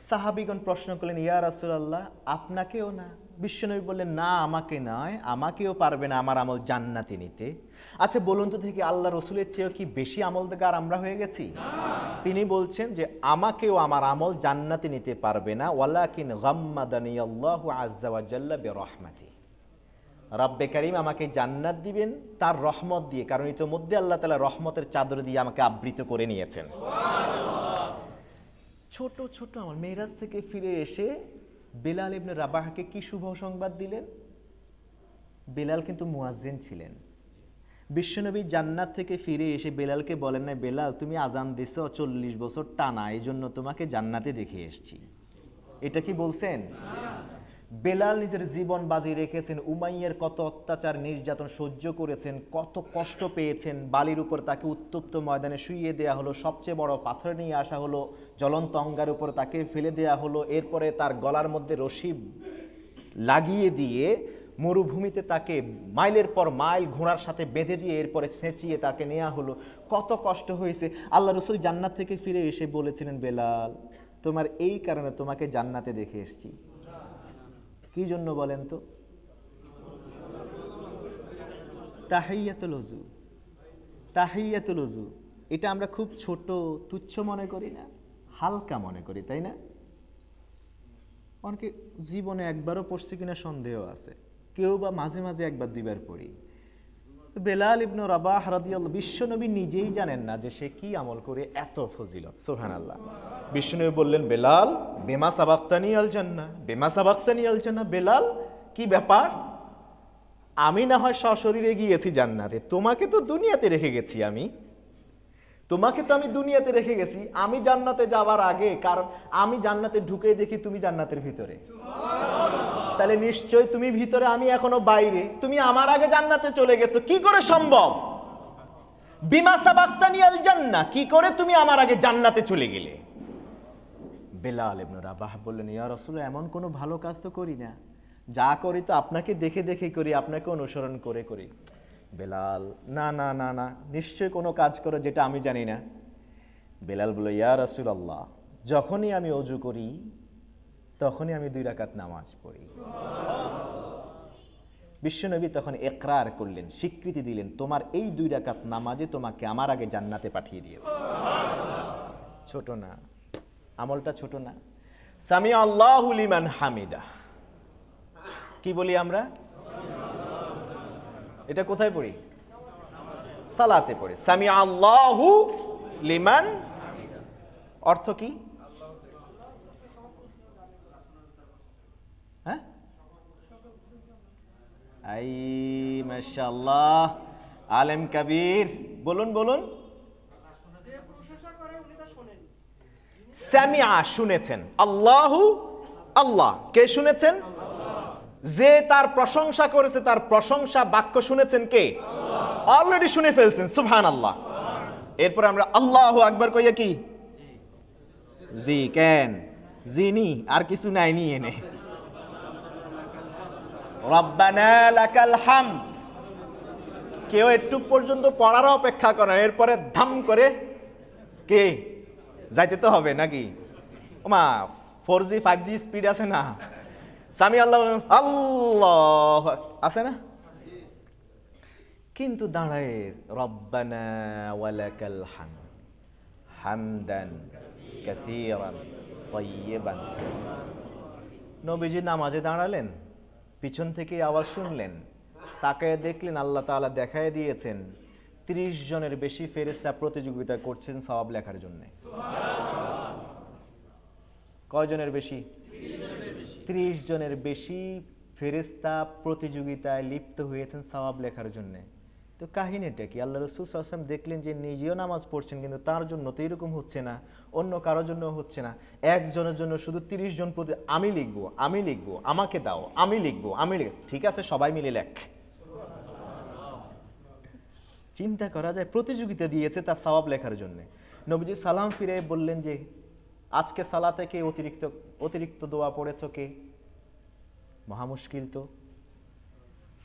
সাহাবীগণ প্রশ্ন করলেন ইয়া রাসূলুল্লাহ আপনাকেও না? বিশ্বনবী বললেন না, আমাকে নয়, আমাকেও পারবে না আমার আমল জান্নাতে নিতে। আচ্ছা বলুন তো দেখি আল্লাহ রসুলের চেয়েও কি বেশি আমলদার আমরা হয়ে গেছি? তিনি বলছেন যে আমাকেও আমার আমল জান্নাতে নিতে পারবে না, ওয়ালাকিন গাম্মাদানি আল্লাহু আযজা ওয়া জাল্লা বিরহমাতি, রব্বে কারীম আমাকে জান্নাত দিবেন তার রহমত দিয়ে, কারণ ইতোমধ্যে আল্লাহ তাআলা রহমতের চাদর দিয়ে আমাকে আবৃত করে নিয়েছেন। ছোট ছোট আমল। মেরাজ থেকে ফিরে এসে বেলাল ইবনে রাবাহকে কি শুভ সংবাদ দিলেন? বেলাল কিন্তু মুয়াজ্জিন ছিলেন। বিশ্বনবী জান্নাত থেকে ফিরে এসে বেলালকে বলেন না বেলাল তুমি আজান দিছো 40 বছর টানা, এই জন্য তোমাকে জান্নাতে দেখে এসেছি, এটা কি বলছেন? বেলাল নিজের জীবন বাজি রেখেছেন, উমাইয়ার কত অত্যাচার নির্যাতন সহ্য করেছেন, কত কষ্ট পেয়েছেন, বালির উপর তাকে উত্তপ্ত ময়দানে শুইয়ে দেয়া হলো, সবচেয়ে বড় পাথর নিয়ে আসা হলো, জ্বলন্ত অঙ্গার উপর তাকে ফেলে দেয়া হলো, এরপরে তার গলার মধ্যে রশি লাগিয়ে দিয়ে মরুভূমিতে তাকে মাইলের পর মাইল ঘোড়ার সাথে বেঁধে দিয়ে এরপরে চেঁচিয়ে তাকে নেওয়া হলো, কত কষ্ট হয়েছে। আল্লাহ রসুল জান্নাত থেকে ফিরে এসে বলেছিলেন, বেলাল তোমার এই কারণে তোমাকে জান্নাতে দেখে এসেছি। কি জন্য বলেন তো? তাহিয়াতুল ওযু, তাহিয়াতুল ওযু, এটা আমরা খুব ছোট তুচ্ছ মনে করি না, হালকা মনে করি, তাই না? অনেকে জীবনে একবারও পড়ছে কিনা সন্দেহ আছে, কেউ বা মাঝে মাঝে একবার দুইবার পড়ি। বেলাল ইবনে রাবাহ রাদিয়াল্লাহু, বিশ্বনবী নিজেই জানেন না যে সে কি আমল করে এত ফজিলত। সুবহানাল্লাহ। বিশ্বনবী বললেন, বেলাল বিমা সাবাক্তানি আল জান্নাহ, বিমা সাবাক্তানি আল জান্নাহ। বেলাল কি ব্যাপার, আমি না হয় সশরীরে গিয়েছি জান্নাতে, তোমাকে তো দুনিয়াতে রেখে গেছি আমি, তোমাকে তো আমি দুনিয়াতে রেখে গেছি, আমি জান্নাতে যাওয়ার আগে, কারণ আমি জান্নাতে ঢুকে দেখি তুমি জান্নাতের ভিতরে, তাহলে নিশ্চয় তুমি ভিতরে, আমি এখনো বাইরে, তুমি আমার আগে জান্নাতে চলে গেছো, কি করে সম্ভব? বিমা সাবাক্তানি আল জান্নাহ, কি করে তুমি আমার আগে জান্নাতে চলে গেলে? বেলাল ইবনে রাবাহ বললেন, ইয়া রাসূলুল্লাহ, এমন কোনো ভালো কাজ তো করি না, যা করি তো আপনাকে দেখে দেখে করি, আপনাকে অনুসরণ করে করি। বেলাল, না না না না, নিশ্চয় কোনো কাজ করো যেটা আমি জানি না। বেলাল বলল, ইয়া রাসূলুল্লাহ, যখনই আমি ওযু করি তখনই আমি 2 রাকাত নামাজ পড়ি। বিশ্বনবী তখন ইকরার করলেন, স্বীকৃতি দিলেন, তোমার এই 2 রাকাত নামাজে তোমাকে আমার আগে জান্নাতে পাঠিয়ে দিয়েছে। ছোট না আমলটা, ছোট না? সামি আল্লাহু লিমান হামিদা, কি বলি আমরা? এটা কোথায় পড়ি? সালাতে পড়ি। সামি আল্লাহু লিমান, অর্থ কি? হ্যাঁ, আই মাশাআল্লাহ, আলেম কাবীর, বলুন বলুন। সামিআ, শুনেছেন, আল্লাহু, আল্লাহ, কে শুনেছেন? যে তার প্রশংসা করেছে, তার প্রশংসা বাক্য শুনেছেন কে? অলরেডি শুনে ফেলছেন, সুবহানাল্লাহ। এরপর আমরা আল্লাহু আকবার কইয়া কি? জি, কেন জিনি আর কিছু নাই, নিয়ে নে রব্বানা লাকাল হামদ। কেউ একটু পর্যন্ত পড়ার অপেক্ষা করে, এরপরে ধাম করে কে যাইতে তো হবে নাকি? ওমা 4G 5G স্পিড আছে না, সামি আল্লাহ আল্লাহ আছে না, কিন্তু দাঁড়ায় রব্বানা ওয়ালাকাল হামদ হামদান কাসীরান তাইয়িবান। নবীজি নামাজে দাঁড়ালেন, পিছন থেকে আওয়াজ শুনলেন, তাকায় দেখলেন আল্লাহ তাআলা দেখায় দিয়েছেন 30 জনের বেশি ফেরেশতা প্রতিযোগিতা করছেন সওয়াব লেখার জন্য। কয়জনের বেশি? 30 জনের বেশি ফেরেশতা প্রতিযোগিতায় লিপ্ত হয়েছেন সওয়াব লেখার জন্য। তো কাহিনীটা কি? আল্লাহ রাসূল সাল্লাল্লাহু আলাইহি ওয়াসাল্লাম দেখলেন যে নিজেও নামাজ পড়ছেন, কিন্তু তার জন্য তো এরকম হচ্ছে না, অন্য কারোর জন্য হচ্ছে না। একজনের জন্য শুধু 30 জন প্রতি, আমি লিখবো, আমি লিখবো, আমাকে দাও, আমি লিখবো, আমি লিখবো। ঠিক আছে, সবাই মিলে লেখ। চিন্তা করা যায়, প্রতিযোগিতা দিয়েছে তার সওয়াব লেখার জন্য। নবীজি সালাম ফিরে বললেন যে আজকে সালাতে কে অতিরিক্ত দোয়া পড়েছো কে? মহা মুশকিল তো,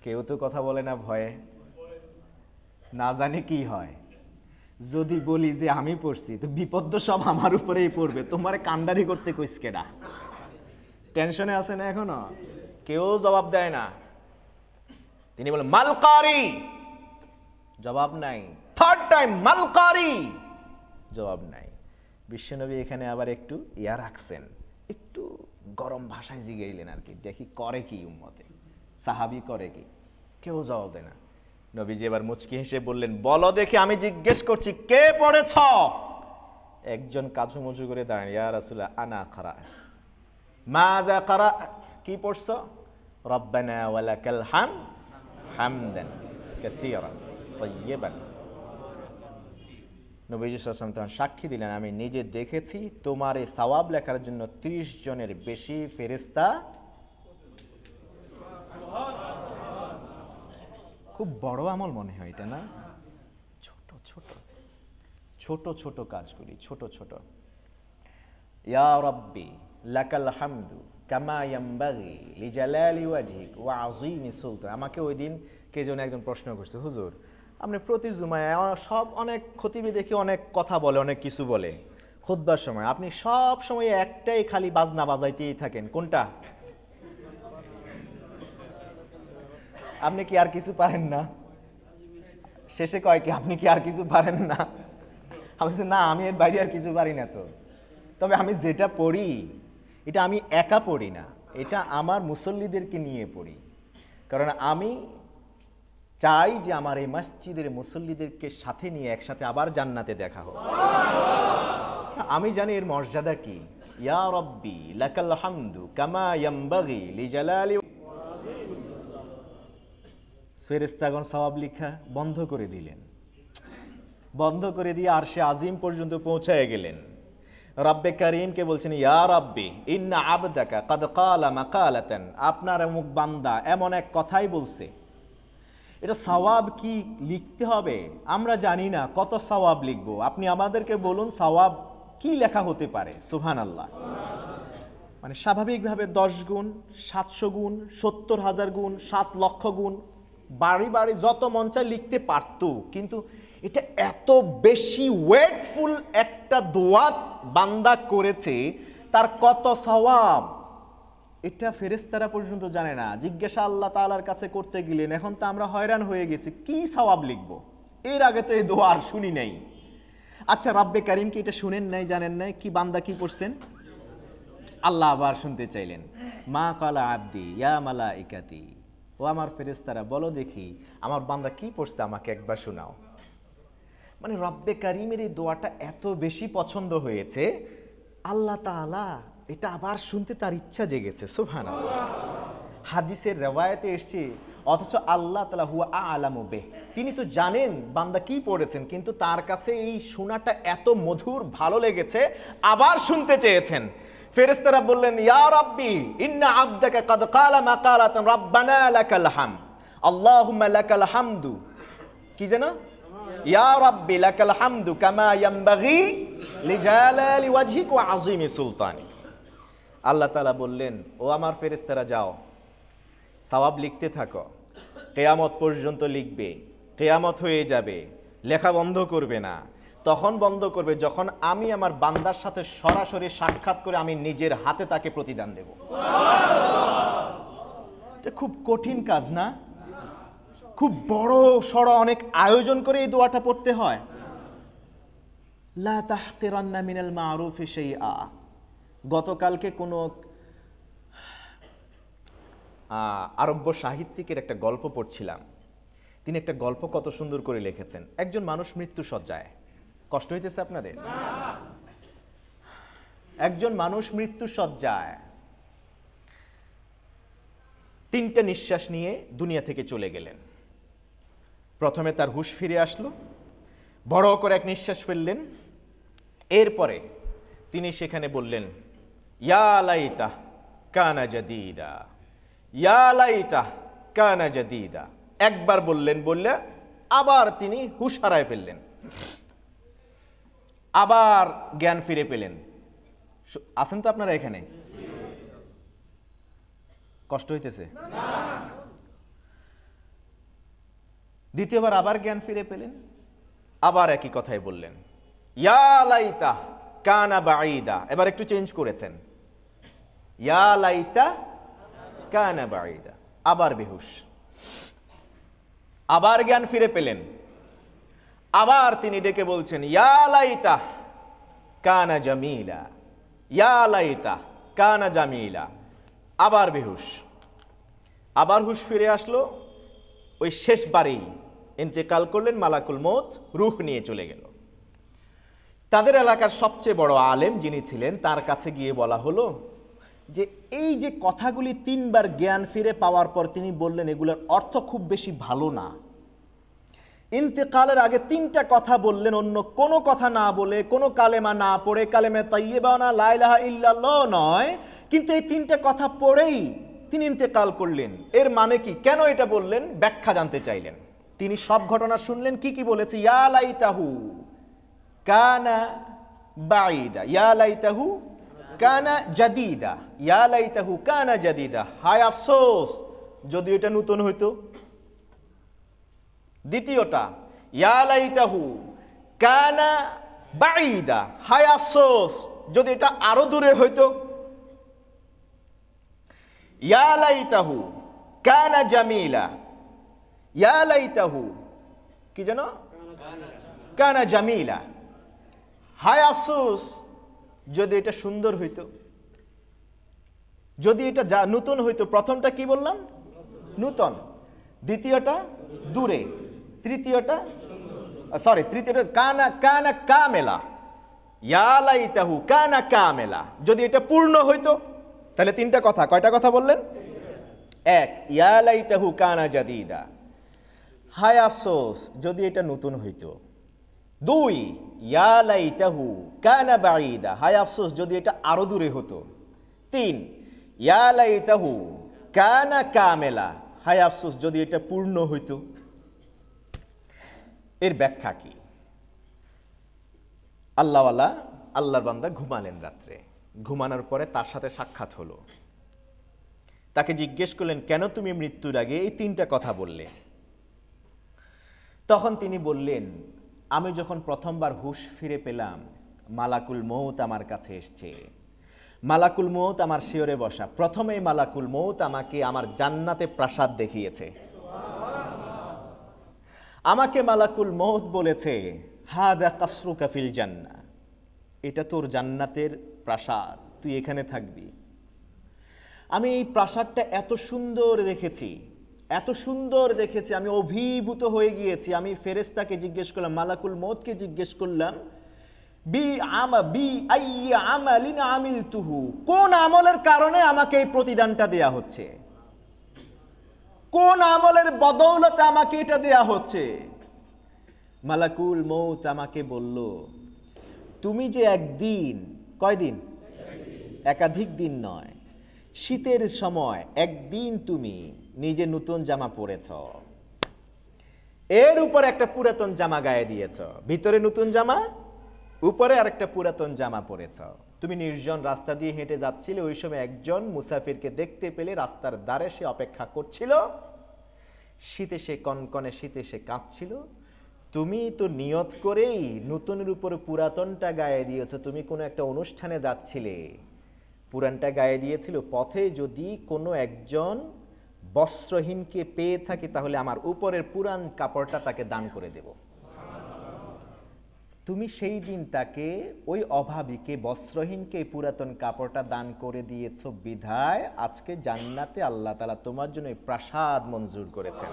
কেউ তো কথা বলে না ভয়ে, না জানি কি হয়। যদি বলি যে আমি পড়ছি, তো বিপদ সব আমার উপরেই পড়বে, তোমার কান্ডারি করতে কইস কেডা? টেনশনে আছে না এখনো? কেউ জবাব দেয় না। তিনি বলেন মালকারি, জবাব নাই। 3rd টাইম মালকারি, জবাব নাই। বিশ্বনবী এখানে আবার একটু ইয়া রাখছেন, একটু গরম ভাষায় জিগাইলেন আর কি, দেখি করে কি উম্মতে, সাহাবী করে কি। কেউ জবাব দেয় না। নবীজি এবার মুচকি হেসে বললেন, বলো দেখি, আমি জিজ্ঞেস করছি কে পড়েছ? একজন কাজুমুজু করে দাঁড়ান, ইয়া রাসূলুল্লাহ আনা কারাত। মাযা কারাত, কি পড়ছো? রব্বানা ওয়ালাকাল হামদ হামদান কাসীরান তাইয়িবান। নবীজি সাল্লাল্লাহু আলাইহি ওয়াসাল্লাম তখন সাক্ষী দিলেন, আমি নিজে দেখেছি তোমার এই সওয়াব লেখার জন্য 30 জনের বেশি ফেরেশতা। খুব বড় আমল মনে হয় এটা, না? ছোট ছোট ছোট ছোট কাজ করি, ছোট ছোট। ইয়া রাব্বি লাকাল হামদু কামা ইয়ামবাগি লিজালালি ওয়াজহিক ওয়া আযীমি সুলতান। আমাকে ওই দিন কে যেন একজন প্রশ্ন করছে, হুজুর আপনি প্রতি জুমায় সব অনেক খতিবি দেখি অনেক কথা বলে, অনেক কিছু বলে, খুতবার সময় আপনি সব সময় একটাই খালি বাজনা বাজাইতেই থাকেন, কোনটা? আপনি কি আর কিছু পারেন না? শেষে কয় কি আপনি কি আর কিছু পারেন না? আমি বলছি না, আমি এর বাইরে আর কিছু পারি না। তো তবে আমি যেটা পড়ি এটা আমি একা পড়ি না, এটা আমার মুসল্লিদেরকে নিয়ে পড়ি, কারণ আমি চাই যে আমার এই মসজিদের মুসল্লিদেরকে সাথে নিয়ে একসাথে আবার জান্নাতে দেখা হোক। আমি জানি এর মর্যাদা কি। ইয়া রব্বি লাকাল হামদু কামা ইয়ামবাগি লিজালালি। ফেরেশতাগণ সওয়াব লেখা বন্ধ করে দিলেন, বন্ধ করে দিয়ে আরশে আজিম পর্যন্ত পৌঁছায় গেলেন। রব্বে কারীমকে বলছেন, ইয়া রব্বি ইন্না আবদাকা কাদ ক্বালা মাকালাতান, আপনার অমুক বান্দা এমন এক কথাই বলছে, এটা সওয়াব কি লিখতে হবে? আমরা জানি না কত সওয়াব লিখবো, আপনি আমাদেরকে বলুন সওয়াব কি লেখা হতে পারে। সুবহানাল্লাহ। মানে স্বাভাবিকভাবে 10 গুণ, 700 গুণ, 70,000 গুণ, 7 লক্ষ গুণ, বাড়ি বাড়ি যত মন চায় লিখতে পারত, কিন্তু এটা এত বেশি ওয়েটফুল একটা দোয়া বান্দা করেছে, তার কত সওয়াব এটা ফেরেশতারা পর্যন্ত জানে না। জিজ্ঞাসা আল্লাহ তাআলার কাছে করতে গেলেন, এখন তো আমরা হয়রান হয়ে গেছি, কি সওয়াব লিখব? এর আগে তো এই দোয়া আর শুনি নাই। আচ্ছা, রব্বে কারীম কি এটা শুনেন নাই, জানেন নাই কি বান্দা কি পড়ছেন? আল্লাহ আবার শুনতে চাইলেন, মা কালা আবদি ইয়া মালাইকাতি, ও আমার ফেরেশতারা বলো দেখি আমার বান্দা কি পড়ছে, আমাকে একবার শোনাও। মানে রব্বে কারীমের এই দোয়াটা এত বেশি পছন্দ হয়েছে, আল্লাহ তাআলা এটা আবার শুনতে তার ইচ্ছা জেগেছে। সুবহানাল্লাহ। হাদিসের রিওয়ায়াতে এসেছে, অথচ আল্লাহ তাআলা হুয়া আ'লামু বিহ, তিনি তো জানেন বান্দা কি পড়েছেন, কিন্তু তার কাছে এই শোনাটা এত মধুর ভালো লেগেছে, আবার শুনতে চেয়েছেন। ফেরেশতারা বললেন, ইয়া রাব্বি ইন্না আবদাকা কাদ ক্বালা মাকালাতান রাব্বানা লাকাল হামদ আল্লাহুম্মা লাকাল হামদু, কি যেন? ইয়া রাব্বি লাকাল হামদু কামা ইয়ামবাগি লিজালালি ওয়াজহিক ওয়া আযীমি সুলতানিক। আল্লাহ তাআলা বললেন, ও আমার ফেরেশতারা যাও, সওয়াব লিখতে থাকো, কিয়ামত পর্যন্ত লিখবে, কিয়ামত হয়ে যাবে, লেখা বন্ধ করবে না। তখন বন্ধ করবে যখন আমি আমার বান্দার সাথে সরাসরি সাক্ষাৎ করে আমি নিজের হাতে তাকে প্রতিদান দেব। এটা খুব কঠিন কাজ না? খুব বড় সড় অনেক আয়োজন করে এই দোয়াটা পড়তে হয়। লা তাহকিরান্না মিনাল মারুফি শাইআ। গতকালকে কোনো আরব্য সাহিত্যিকের একটা গল্প পড়ছিলাম, তিনি একটা গল্প কত সুন্দর করে লিখেছেন। একজন মানুষ মৃত্যু শয্যায়, কষ্ট হইতেছে আপনাদের? একজন মানুষ মৃত্যু শয্যায় 3টা নিঃশ্বাস নিয়ে দুনিয়া থেকে চলে গেলেন। প্রথমে তার হুঁশ ফিরে আসলো, বড় করে এক নিঃশ্বাস ফেললেন, এরপরে তিনি সেখানে বললেন, ইয়া লাইতা কানা জাদিদা, ইয়া লাইতা কানা জাদিদা। একবার বললেন, বললে আবার তিনি হুঁশ হারায় ফেললেন, আবার জ্ঞান ফিরে পেলেন। আছেন তো আপনারা এখানে? কষ্ট হইতেছে? দ্বিতীয়বার আবার জ্ঞান ফিরে পেলেন, আবার একই কথাই বললেন, ইয়া লাইতা কানা বাঈদা। এবার একটু চেঞ্জ করেছেন, ইয়া লাইতা কানা বাঈদা। আবার বেহুশ, আবার জ্ঞান ফিরে পেলেন, আবার তিনি ডেকে বলছেন, ইয়া লাইতা কানা জামিলা, ইয়া লাইতা কানা জামিলা। আবার বেহুশ, আবার হুশ ফিরে আসলো, ওই শেষবারেই ইন্তেকাল করলেন, মালাকুল মউত রূহ নিয়ে চলে গেল। তাদের এলাকার সবচেয়ে বড় আলেম যিনি ছিলেন, তার কাছে গিয়ে বলা হলো যে এই যে কথাগুলি 3বার জ্ঞান ফিরে পাওয়ার পর তিনি বললেন, এগুলোর অর্থ খুব বেশি ভালো না। ইন্তেকালের আগে 3টা কথা বললেন, অন্য কোনো কথা না বলে, কোনো কালেমা না পড়ে, কালেমে তাইয়্যিবা না, লা ইলাহা ইল্লাল্লাহ নয়, কিন্তু এই 3টা কথা পড়েই তিনি ইন্তেকাল করলেন। এর মানে কি, কেন এটা বললেন, ব্যাখ্যা জানতে চাইলেন। তিনি সব ঘটনা শুনলেন, কি কি বলেছে, ইয়া লাইতাহু কানা বাঈদা, ইয়া লাইতাহু কানা জাদিদা, ইয়া লাইতাহু কানা জাদিদা, হায় আফসোস যদি এটা নতুন হইতো। দ্বিতীয়টা, ইয়া লাইতাহু কানা বাঈদা, হায় আফসোস যদি এটা আরো দূরে হইতো। ইয়া লাইতাহু কানা জামিলা, ইয়া লাইতাহু কি জানো, কানা জামিলা, হায় আফসোস যদি এটা সুন্দর হইতো, যদি এটা নতুন হইতো। প্রথমটা কি বললাম? নূতন। দ্বিতীয়টা দূরে। তৃতীয়টা কানা কানা কামেলা, ইয়া লাইতাহু কানা কামেলা, যদি এটা পূর্ণ হইতো। তাহলে তিনটা কথা, কয়টা কথা বললেন? এক, ইয়া লাইতাহু কানা জাদিদা, হায় আফসোস যদি এটা নতুন হইতো। দুই, ইয়া লাইতাহু কানা বাঈদা, হায় আফসোস যদি এটা আরো দূরে হতো। তিন, ইয়া লাইতাহু কানা কামেলা, হায় আফসোস যদি এটা পূর্ণ হইতো। এর ব্যাখ্যা কি? আল্লাহওয়ালা, আল্লাহর বান্দা ঘুমালেন রাত্রে। ঘুমানোর পরে তার সাথে সাক্ষাৎ হলো। তাকে জিজ্ঞেস করলেন, কেন তুমি মৃত্যুর আগে এই তিনটা কথা বললে? তখন তিনি বললেন, আমি যখন প্রথমবার হুঁশ ফিরে পেলাম, মালাকুল মউত আমার কাছে এসছে। মালাকুল মউত আমার শিয়রে বসা। প্রথমেই মালাকুল মউত আমাকে আমার জান্নাতে প্রাসাদ দেখিয়েছে। আমাকে মালাকুল মউত বলেছে, হাদা কাসরুকা ফিল জান্নাহ, এটা তোর জান্নাতের প্রাসাদ, তুই এখানে থাকবি। আমি এই প্রাসাদটা এত সুন্দর দেখেছি, এত সুন্দর দেখেছি, আমি অভিভূত হয়ে গিয়েছি। আমি ফেরেশতাকে জিজ্ঞেস করলাম, মালাকুল মউতকে জিজ্ঞেস করলাম, কোন আমলের কারণে আমাকে এই প্রতিদানটা দেয়া হচ্ছে? কোন আমলের বদৌলতে আমাকে এটা দেয়া হচ্ছে? মালাকুল মউত আমাকে বলল, তুমি যে একদিন, কয়দিন? একাধিক দিন নয়, শীতের সময় একদিন তুমি নিজে নতুন জামা পরেছ, এর উপর একটা পুরাতন জামা গায়ে দিয়েছ। ভিতরে নতুন জামা, উপরে আরেকটা পুরাতন জামা পরেছ। তুমি নির্জন রাস্তা দিয়ে হেঁটে যাচ্ছিলে, ওই সময় একজন মুসাফিরকে দেখতে পেলে রাস্তার ধারে সে অপেক্ষা করছিল। শীতে সে কনকনে, শীতে সে কাঁপছিল। তুমি তো নিয়ত করেই নতুনের উপরে পুরাতনটা গায়ে দিয়েছ। তুমি কোনো একটা অনুষ্ঠানে যাচ্ছিলে, পুরানটা গায়ে দিয়েছিল। পথে যদি কোনো একজন বস্ত্রহীনকে পেয়ে থাকি, তাহলে আমার উপরের পুরান কাপড়টা তাকে দান করে দেব। তুমি সেই দিন তাকে, ওই অভাবীকে, বস্ত্রহীনকে পুরাতন কাপড়টা দান করে দিয়েছ বিধায় আজকে জান্নাতে আল্লাহ তাআলা তোমার জন্য প্রাসাদ মঞ্জুর করেছেন।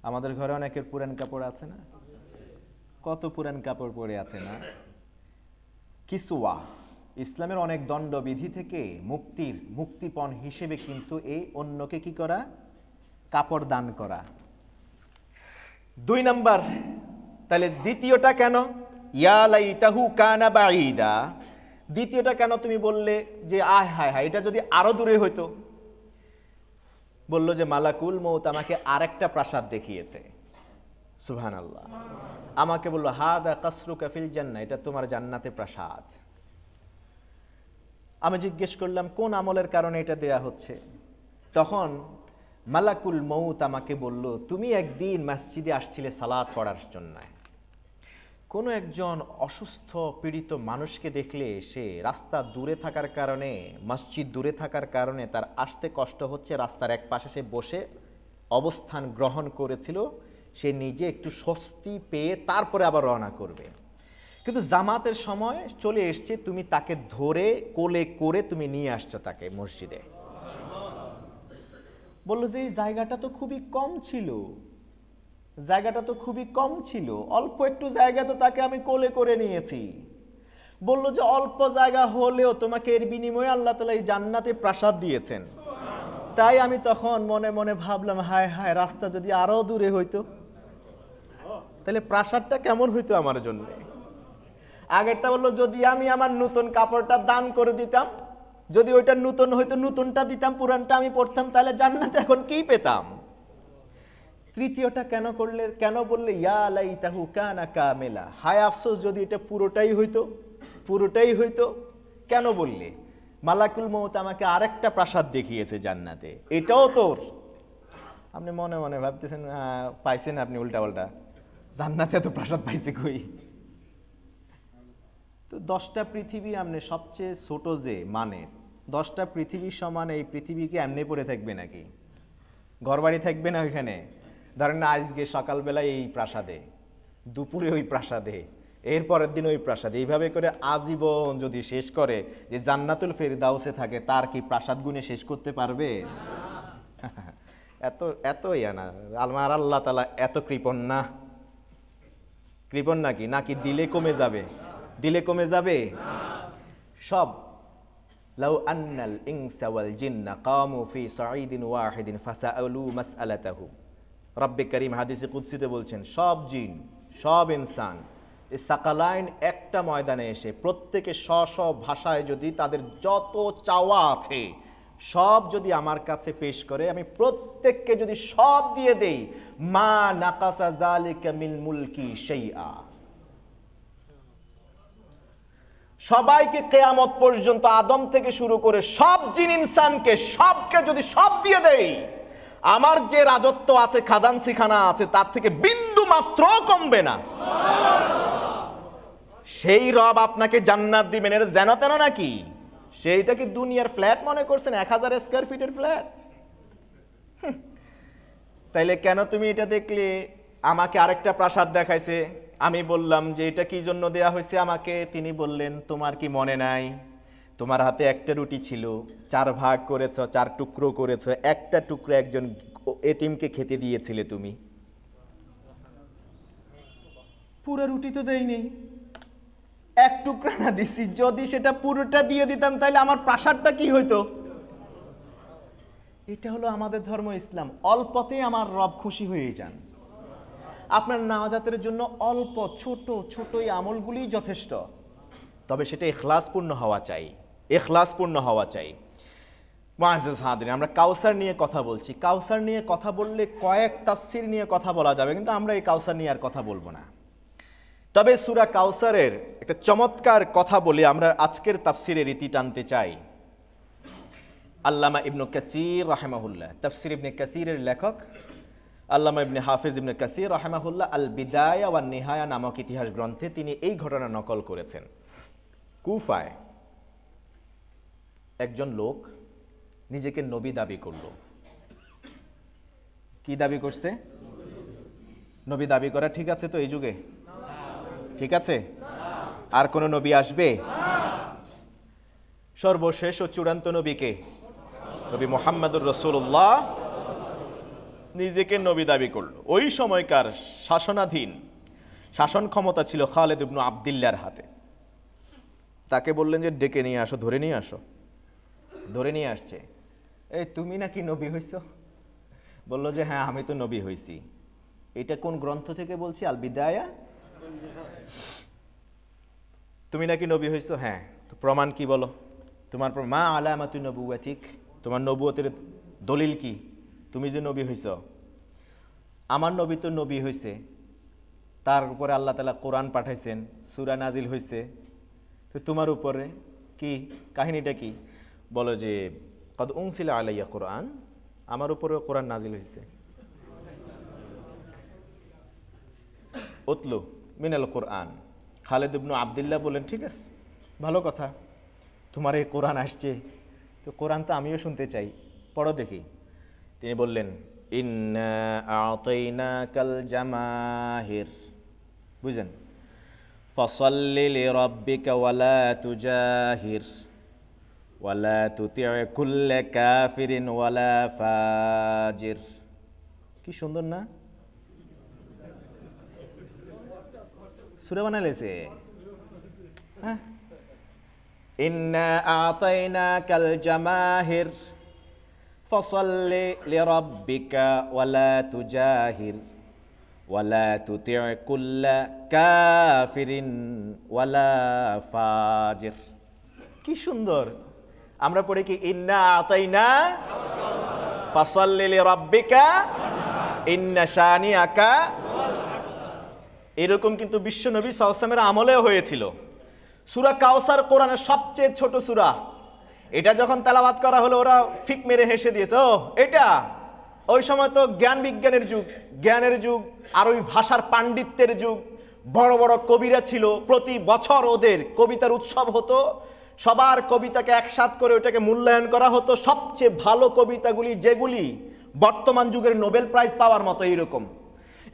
আমাদের ঘরে অনেকের পুরান কাপড় আছে না? কত পুরান কাপড় পরে আছে না? কিসওয়া, ইসলামের অনেক দণ্ডবিধি থেকে মুক্তিপণ হিসেবে কিন্তু এই অন্যকে কি করা? কাপড় দান করা। 2 নাম্বার, তাহলে দ্বিতীয়টা কেন? ইয়া লাইতাহু কানা বাঈদা, দ্বিতীয়টা কেন তুমি বললে যে আয় হায় হায় এটা যদি আরো দূরে হইতো? বলল যে মালাকুল মউত আমাকে আরেকটা প্রাসাদ দেখিয়েছে। সুবহানাল্লাহ। আমাকে বলল, হাদা কাসরুকা ফিল জান্নাহ, এটা তোমার জান্নাতে প্রাসাদ। আমি জিজ্ঞেস করলাম, কোন আমলের কারণে এটা দেয়া হচ্ছে? তখন মালাকুল মউত আমাকে বলল, তুমি একদিন মসজিদে আসছিলে সালাত পড়ার জন্য। কোনো একজন অসুস্থ পীড়িত মানুষকে দেখলে সে রাস্তা দূরে থাকার কারণে, মসজিদ দূরে থাকার কারণে তার আসতে কষ্ট হচ্ছে, রাস্তার এক পাশে সে বসে অবস্থান গ্রহণ করেছিল। সে নিজে একটু স্বস্তি পেয়ে তারপরে আবার রওনা করবে, কিন্তু জামাতের সময় চলে এসছে, তুমি তাকে ধরে কোলে করে তুমি নিয়ে আসছো তাকে মসজিদে। বললো যে এই জায়গাটা তো খুবই কম ছিল, জায়গাটা তো খুবই কম ছিল, অল্প একটু জায়গা তো তাকে আমি কোলে করে নিয়েছি। বললো যে অল্প জায়গা হলেও তোমাকে এর বিনিময়ে আল্লাহ তাআলা এই জান্নাতে প্রাসাদ দিয়েছেন। তাই আমি তখন মনে মনে ভাবলাম, হায় হায় রাস্তা যদি আরো দূরে হইতো, তাহলে প্রাসাদটা কেমন হইতো আমার জন্য। আগেরটা বললো যদি আমি আমার নতুন কাপড়টা দান করে দিতাম, যদি ওইটা নতুন হইতো নতুনটা দিতাম, পুরানটা আমি পড়তাম, তাহলে জান্নাতে এখন কি পেতাম। তৃতীয়টা কেন করলে, কেন বললে ইয়া লাইতাহু কানা কামিলা, হায় আফসোস যদি এটা পুরোটাই হইতো। কেন বললে? মালাকুল মউত আমাকে আরেকটা প্রাসাদ দেখিয়েছে জান্নাতে, এটাও তোর। আপনি মনে মনে ভাবতেছেন পাইছেন আপনি উল্টা পাল্টা, জান্নাতে তো প্রাসাদ পাইছে কই? তো 10টা পৃথিবী আপনি সবচেয়ে ছোট যে মানের 10টা পৃথিবীর সমান এই পৃথিবীকে এমনি পড়ে থাকবে নাকি? ঘরবাড়ি থাকবে না ওইখানে? ধরেন না আজকে সকালবেলায় এই প্রাসাদে, দুপুরে ওই প্রাসাদে, এর পরের দিন ওই প্রাসাদে, এইভাবে করে আজীবন যদি শেষ করে যে জান্নাতুল ফেরদাউসে থাকে, তার কি প্রাসাদ গুণে শেষ করতে পারবে? এতই না আমার আল্লাহ তাআলা এত কৃপণ নাকি? নাকি দিলে কমে যাবে? সব লাউ আন্নাল ইনসা ওয়াল জিন্না কামু ফি সাঈদিন ওয়াহিদিন ফাসাআলু মাসআলাতাহু, রব্বে করিম হাদিসে কুদসিতে বলছেন, সব জিন সব ইনসান এই সাকালাইন একটা ময়দানে এসে প্রত্যেকে স্ব ভাষায় যদি তাদের যত চাওয়া আছে সব যদি আমার কাছে পেশ করে, আমি প্রত্যেককে যদি সব দিয়ে দেই, মা নাকাসা যালিকা মিন মুলকি শাইআ, সবাইকে কিয়ামত পর্যন্ত আদম থেকে শুরু করে সব জিন ইনসানকে সবকে যদি সব দিয়ে দেই, আমার যে রাজত্ব আছে, খাজানসিখানা আছে, তার থেকে বিন্দু মাত্র কমবে না। সেই রব আপনাকে জান্নাত দিবেন, এটা যেন তেন নাকি? সেইটা কি দুনিয়ার ফ্ল্যাট মনে করছেন? 1000 স্কয়ার ফিটের ফ্ল্যাট? তাইলে কেন তুমি এটা দেখলে আমাকে আরেকটা প্রাসাদ দেখাইছে, আমি বললাম যে এটা কি জন্য দেয়া হয়েছে আমাকে, তিনি বললেন তোমার কি মনে নাই, তোমার হাতে একটা রুটি ছিল, 4 ভাগ করেছ, 4 টুকরো করেছ, একটা টুকরো একজন এতিমকে খেতে দিয়েছিলে তুমি, পুরো রুটি তো দেই নেই, এক টুকরা না দিছি। যদি সেটা পুরোটা দিয়ে দিতাম তাহলে আমার প্রাসাদটা কি হইতো? এটা হলো আমাদের ধর্ম ইসলাম। অল্পতেই আমার রব খুশি হয়ে যান। আপনার নাজাতের জন্য অল্প ছোট ছোট এই আমলগুলি যথেষ্ট, তবে সেটা ইখলাসপূর্ণ হওয়া চাই। মুআজ্জাজ হাদিরিন, আমরা কাউসার নিয়ে কথা বলছি। কাউসার নিয়ে কথা বললে কয়েক তাফসির নিয়ে কথা বলা যাবে, কিন্তু আমরা এই কাউসার নিয়ে আর কথা বলবো না। তবে সূরা কাউসারের একটা চমৎকার কথা বলে আমরা আজকের তাফসিরের রীতি টানতে চাই। আল্লামা ইবনে কাসির রাহিমাহুল্লাহ, তাফসির ইবনে কাসিরের লেখক আল্লামা ইবনে হাফিজ ইবনে কাসির রাহিমাহুল্লাহ আল বিদায়া ওয়ান নিহায়া নামক ইতিহাস গ্রন্থে তিনি এই ঘটনা নকল করেছেন। কুফায় একজন লোক নিজেকে নবী দাবি করল। কি দাবি করছে? নবী দাবি করা ঠিক আছে তো এই যুগে? ঠিক আছে? আর কোন নবী আসবে? সর্বশেষ ও চূড়ান্ত নবীকে নবী মুহাম্মদুর রাসূলুল্লাহ নিজেকে নবী দাবি করলো। ওই সময়কার শাসন ক্ষমতা ছিল খালিদ ইবনে আব্দুল্লাহর হাতে। তাকে বললেন যে ডেকে নিয়ে আসো, ধরে নিয়ে আসছে। এই তুমি নাকি নবী হইছো? বলল যে হ্যাঁ আমি তো নবী হইছি। এটা কোন গ্রন্থ থেকে বলছি? আল বিদায়া। তুমি নাকি নবী হইছো? হ্যাঁ। তো প্রমাণ কি বলো? তোমার মা আলামাতু নবুওয়াতিক, তোমার নবুয়তের দলিল কি তুমি যে নবী হইছ? আমার নবী তো নবী হইছে, তার উপরে আল্লাহ তাআলা কোরআন পাঠাইছেন, সূরা নাজিল হইছে, তো তোমার উপরে কি কাহিনীটা কি? বলো যে কদ উনসিলা আলাইয়া কোরআন, আমার উপরেও কোরআন নাজিল হইছে। উতলু মিনাল কোরআন। খালিদ ইবনে আব্দুল্লাহ বলেন ঠিক আছে, ভালো কথা, তোমার এই কোরআন আসছে, তো কোরআন তো আমিও শুনতে চাই, পড়ো দেখি। তিনি বললেন ইন্না আ'তাইনাকাল জামাহির, বুঝেন, ফাসাল্লি লিরাব্বিকা ওয়ালা তুজাহির ওয়ালা তুতি' কুল্লা কাফিরিন ওয়ালা ফাজির। কি সুন্দর না? সূরা বানাইছে। হ্যাঁ, ইন্না আ'তাইনাকাল জামাহির ফাসাল্লি লিরাব্বিকা ওয়ালা তুজাহির ওয়ালা তুতি' কুল্লা কাফিরিন ওয়ালা ফাজির। কি সুন্দর! আমরা পড়ি কি ইন্না আ'তাইনা ফাসাল্লি লিরাব্বিকা, ইন্না শানিআকা, এরকম কিন্তু বিশ্বনবী সাল্লাল্লাহু আলাইহি ওয়াসাল্লামের আমলেও হয়েছিল। সূরা কাউসার কোরআনের সবচেয়ে ছোট সূরা, এটা যখন তেলাওয়াত করা হলো ওরা ফিক মেরে হেসে দিয়েছে, ও এটা, ওই সময় তো জ্ঞান বিজ্ঞানের যুগ, জ্ঞানের যুগ, আরবি ভাষার পাণ্ডিত্যের যুগ, বড় বড় কবিরা ছিল, প্রতি বছর ওদের কবিতার উৎসব হতো, সবার কবিতাকে একসাথ করে ওটাকে মূল্যায়ন করা হতো, সবচেয়ে ভালো কবিতাগুলি যেগুলি বর্তমান যুগের নোবেল প্রাইজ পাওয়ার মতো এইরকম,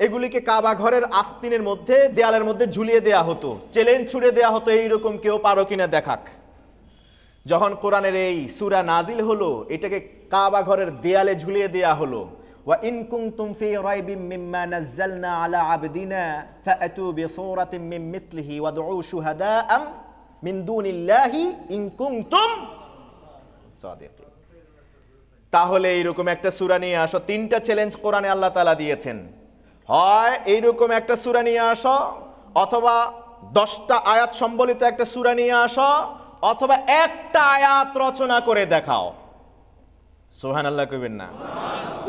এগুলিকে কাবা ঘরের আস্তিনের মধ্যে দেয়ালের মধ্যে ঝুলিয়ে দেয়া হতো, চ্যালেঞ্জ ছুড়ে দেয়া হতো, এইরকম কেউ পারো কিনা দেখাক। যখন কোরআনের এই সূরা নাজিল হলো, এটাকে কাবা ঘরের দেয়ালে ঝুলিয়ে দেয়া হলো, ওয়া ইন কুনতুম ফি রাইবিম মিম্মা নাযালনা আলা আবদিনা ফাআতু বিসূরাতিন মিন মিসলিহি ওয়াদউ শুহাদাআম মিন দুনিল্লাহি ইন কুনতুম সাদিকিন। তাহলে এইরকম একটা সূরা নিয়ে আসো। তিনটা চ্যালেঞ্জ কোরআনে আল্লাহ তাআলা দিয়েছেন, হয় এইরকম একটা সূরা নিয়ে আসো, অথবা 10টা আয়াত সম্বলিত একটা সূরা নিয়ে আসো, অথবা একটা আয়াত রচনা করে দেখাও। সুবহানাল্লাহ কইবেন না?